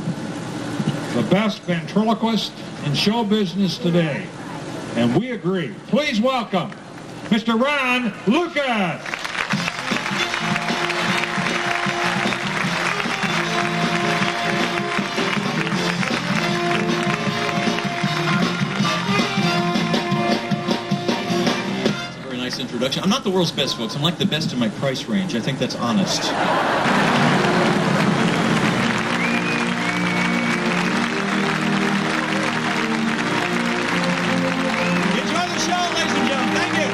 the best ventriloquist in show business today. And we agree. Please welcome Mr. Ron Lucas. Very nice introduction. I'm not the world's best, folks. I'm like the best in my price range. I think that's honest. Enjoy the show, ladies and gentlemen. Thank you.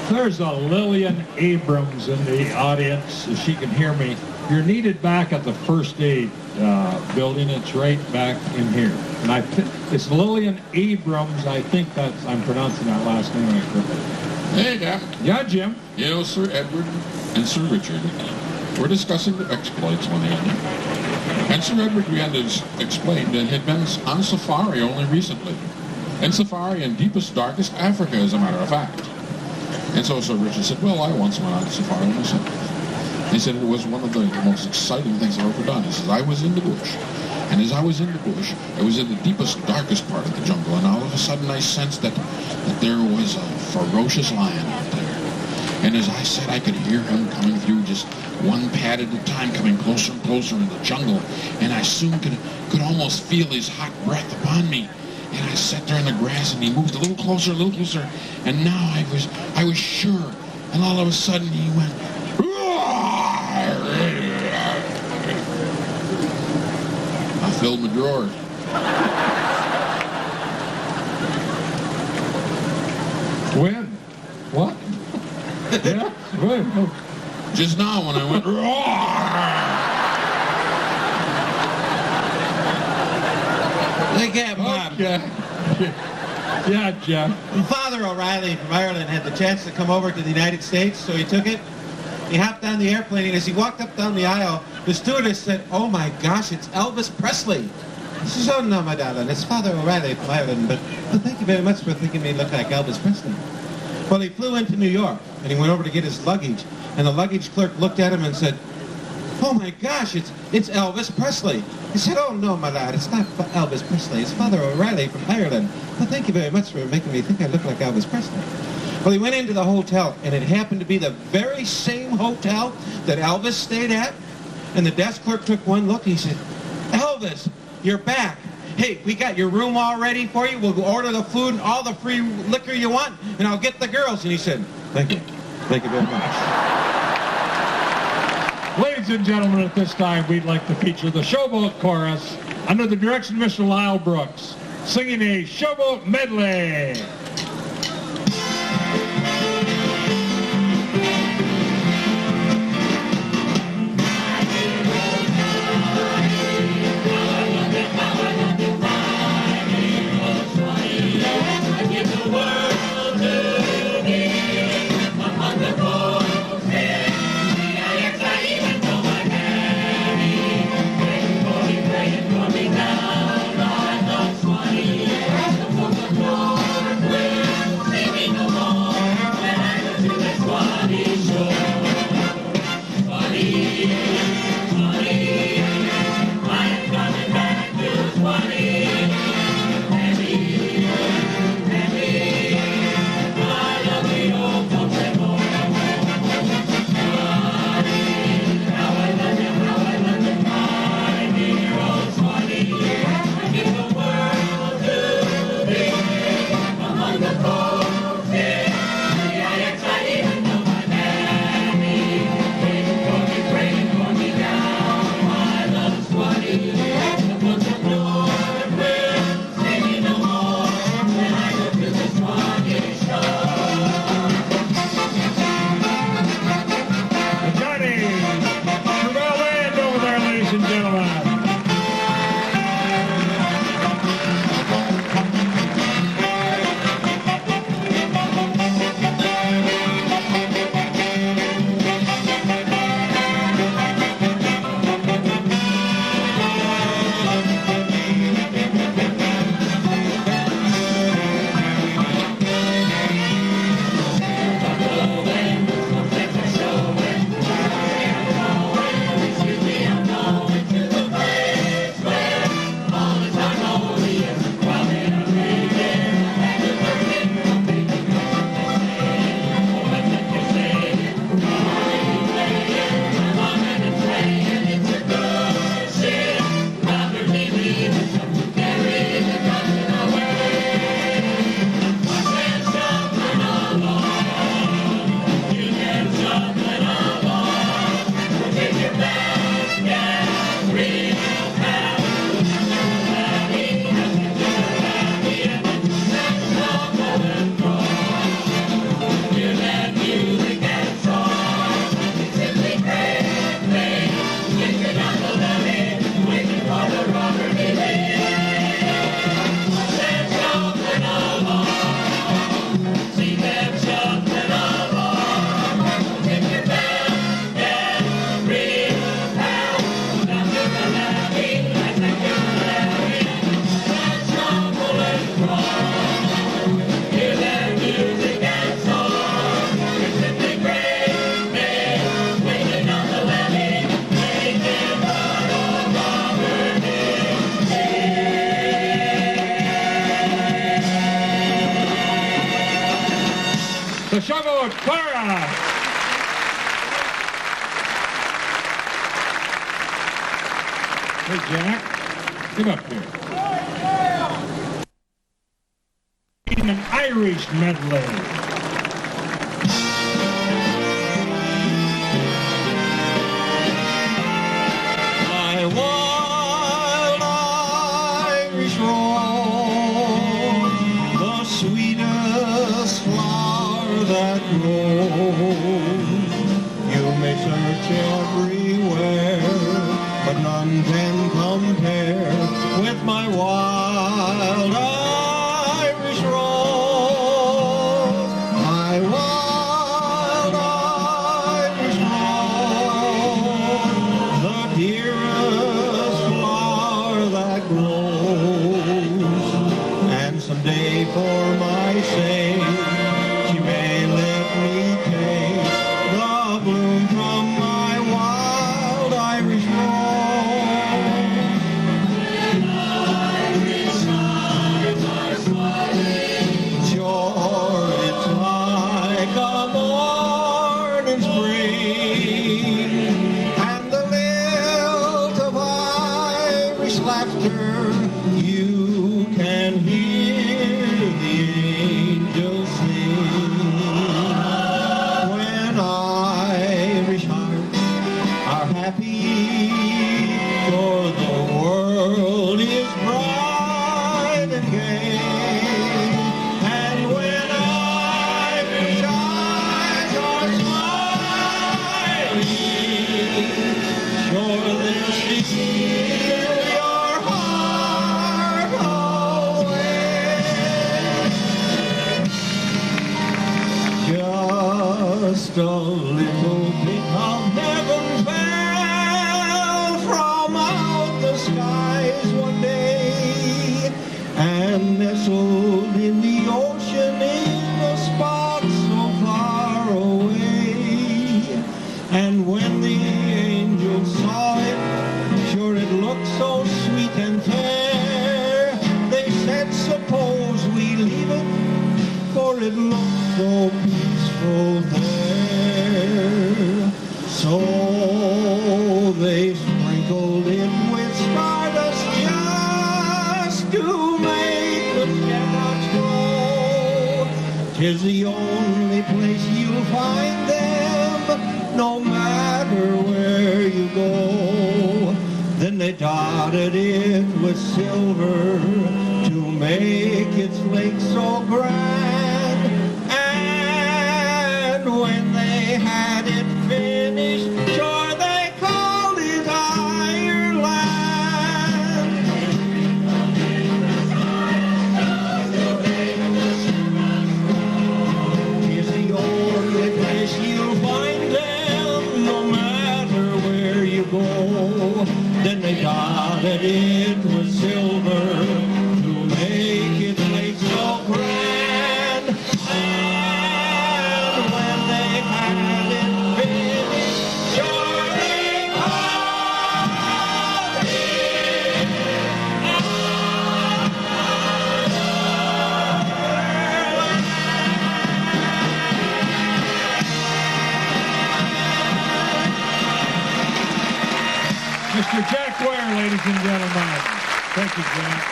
There's a Lillian Abrams in the audience, if she can hear me. You're needed back at the first aid building. It's right back in here. And it's Lillian Abrams. I think I'm pronouncing that last name right correctly. Hey, Cap. Yeah, Jim. You know, Sir Edward and Sir Richard were discussing their exploits one evening. And Sir Edward began to explain that he had been on safari only recently. And safari in deepest, darkest Africa, as a matter of fact. And so Sir Richard said, well, I once went on safari myself. He said it was one of the most exciting things I've ever done. He says, I was in the bush. And as I was in the bush, I was in the deepest, darkest part of the jungle. And all of a sudden I sensed that there was a ferocious lion out there. And as I said, I could hear him coming through just one pad at a time, coming closer and closer in the jungle. And I soon could almost feel his hot breath upon me. And I sat there in the grass, and he moved a little closer, and now I was sure. And all of a sudden, he went. I filled my drawers. When? What? Yeah? When? Just now, when I went. Look at Bob. Okay. Yeah, Jeff. Father O'Reilly from Ireland had the chance to come over to the United States, so he took it. He hopped on the airplane, and as he walked up down the aisle, the stewardess said, oh my gosh, it's Elvis Presley. He says, oh no, my darling, it's Father O'Reilly from Ireland, but thank you very much for thinking me look like Elvis Presley. Well, he flew into New York, and he went over to get his luggage, and the luggage clerk looked at him and said, oh my gosh, it's Elvis Presley. He said, oh no, my lad, it's not Elvis Presley, it's Father O'Reilly from Ireland. Well, thank you very much for making me think I look like Elvis Presley. Well, he went into the hotel, and it happened to be the very same hotel that Elvis stayed at. And the desk clerk took one look, and he said, Elvis, you're back. Hey, we got your room all ready for you. We'll order the food and all the free liquor you want, and I'll get the girls. And he said, thank you. Thank you very much. Ladies and gentlemen, at this time, we'd like to feature the Showboat Chorus under the direction of Mr. Lyle Brooks, singing a Showboat medley. Down, the Showboat, Clara. Hey, Jack, get up here. An Irish medley. My wild Irish rose, the sweetest flower that grows. You may search everywhere, but none can compare with my wild Irish rose. My wild Irish rose, the dearest flower that grows. And someday for my sake, she may let me take the bloom from my wild Irish rose. Sure, it's like a morning spring, and the lilt of Irish laughter. You can hear the angels sing when Irish hearts are happy, for the world is bright and gay. And when Irish eyes are smiling, sure they'll steal your heart away. Just a little bit of heaven fell from out the skies one day, and nestled in the ocean in a spot so far away. And when the angels saw it, sure it looked so sweet and fair, they said, suppose we leave it, for it looked so peaceful there. So they sprinkled it with stardust just to make the shamrocks grow. 'Tis the only place you'll find them, no matter where you go. Then they dotted it with silver to make its lake so grand. And when they had it finished, sure they called it Ireland. It's the only place you'll find them, no matter where you go. Then they dotted it with silver to make its lake so grand. And when they had it finished, sure they called it Mr. Jack Ware, ladies and gentlemen. Thank you, Jack.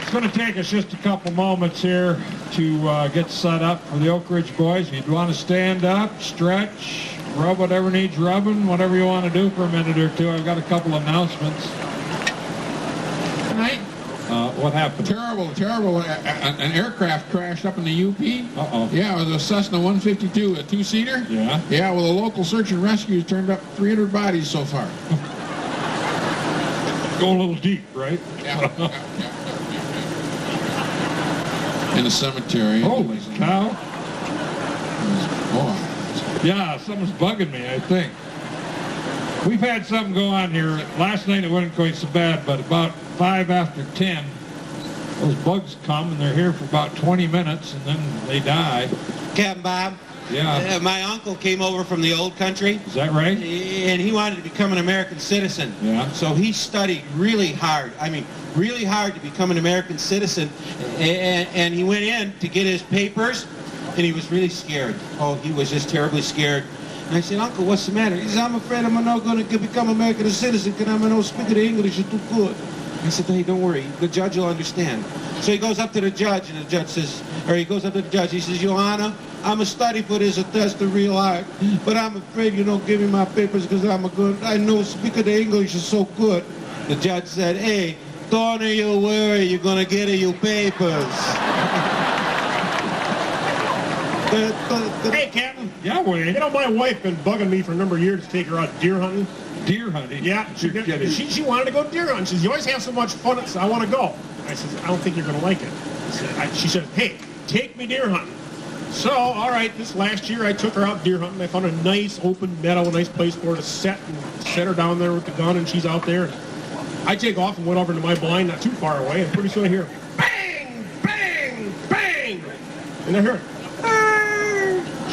It's going to take us just a couple moments here to get set up for the Oak Ridge boys. If you'd want to stand up, stretch, rub whatever needs rubbing, whatever you want to do for a minute or two. I've got a couple announcements. Tonight, What happened? terrible. An aircraft crashed up in the UP. Uh-oh. Yeah, it was a Cessna 152, a two-seater. Yeah? Yeah, well, the local search and rescue turned up 300 bodies so far. Go a little deep, right? Yeah. In the cemetery. Holy cow. Boy. Yeah, something's bugging me, I think. We've had something go on here. Last night it wasn't quite so bad, but about 5 after 10, those bugs come and they're here for about 20 minutes and then they die. Captain Bob, Yeah. My uncle came over from the old country. Is that right? And he wanted to become an American citizen. Yeah. So he studied really hard. I mean, really hard to become an American citizen. And he went in to get his papers, and he was really scared. Oh, he was just terribly scared. And I said, Uncle, what's the matter? He said, I'm afraid I'm not going to become an American citizen because I'm not speaking English too good. I said, hey, don't worry. The judge will understand. So he goes up to the judge, and the judge says, he goes up to the judge. He says, Your Honor, I'm a study for this test of real art, but I'm afraid you don't give me my papers because I know speaking the English is so good. The judge said, hey, don't you worry, you're going to get your papers. Hey, Captain. Yeah, Wayne. You know, my wife been bugging me for a number of years to take her out deer hunting. Deer hunting? Yeah, she wanted to go deer hunting. She says, you always have so much fun, so I want to go. I said, I don't think you're going to like it. She said, hey, take me deer hunting. So, all right, this last year I took her out deer hunting. I found a nice open meadow, a nice place for her to set her down there with the gun, and she's out there. I take off and went over to my blind not too far away, and pretty soon I hear bang, bang, bang. And I hear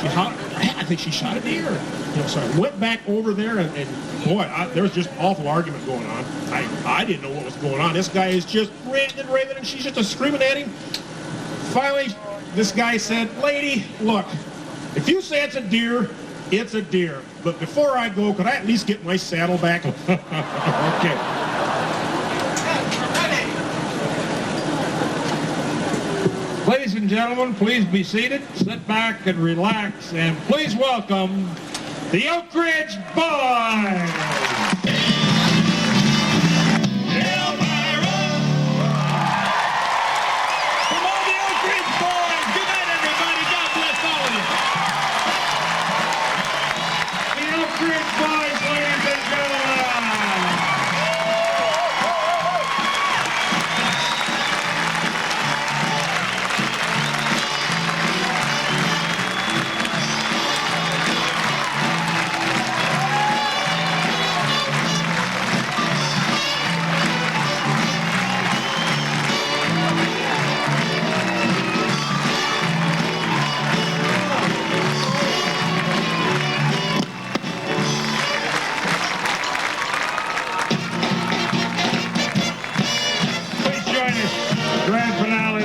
I think she shot a deer. So I went back over there, and boy, there was just awful argument going on. I didn't know what was going on. This guy is just ranting and raving, and she's just screaming at him. Finally, this guy said, lady, look, if you say it's a deer, it's a deer. But before I go, could I at least get my saddle back? Okay. Ladies and gentlemen, please be seated, sit back and relax, and please welcome the Oak Ridge Boys!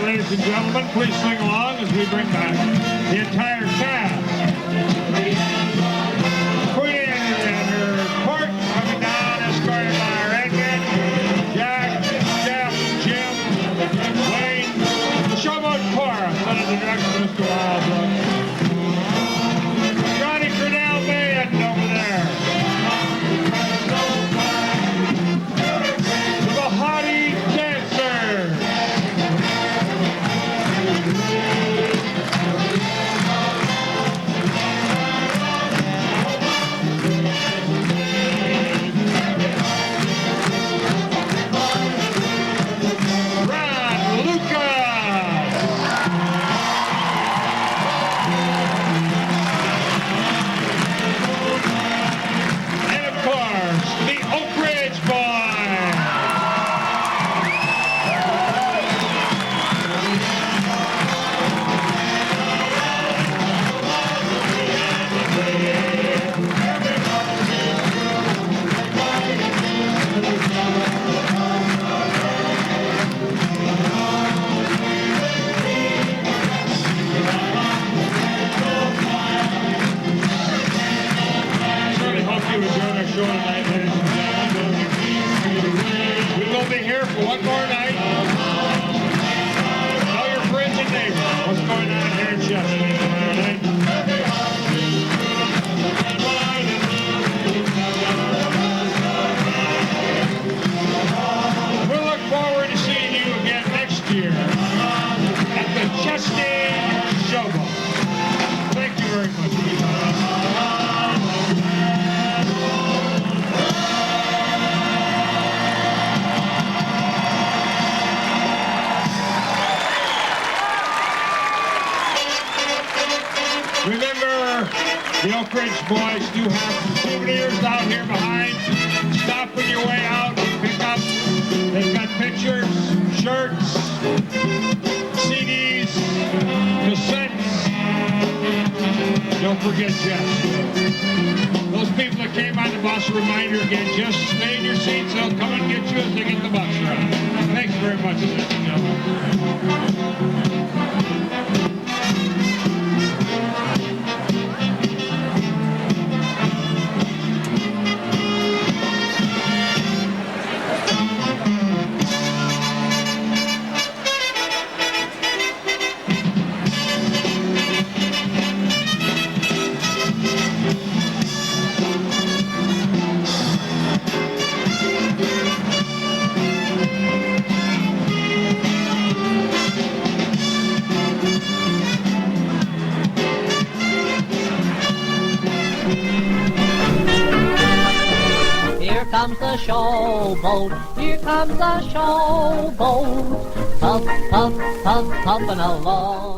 Ladies and gentlemen, please sing along as we bring back the entire cast. Queen and her court coming down, escorted by Redman, Jack, Jeff, Jim, Wayne, the Showboat Chorus under the direction of Mr. Wildbrook. Johnny Trudell Band over there. The Hottie Dancer. We'll be here for one more night. Tell your friends and neighbors what's going on here in Chesaning tomorrow night. We'll look forward to seeing you again next year at the Chesaning Showboat. Thank you very much. Remember, the Oak Ridge Boys do have some souvenirs out here behind. Stop on your way out and pick up. They've got pictures, shirts, CDs, cassettes. Don't forget Jess. Those people that came on the bus, a reminder again, just stay in your seats. They'll come and get you as they get the bus run. Thanks very much, ladies and gentlemen. Here comes the showboat, here comes the showboat, puff, puff, puff, puffing along.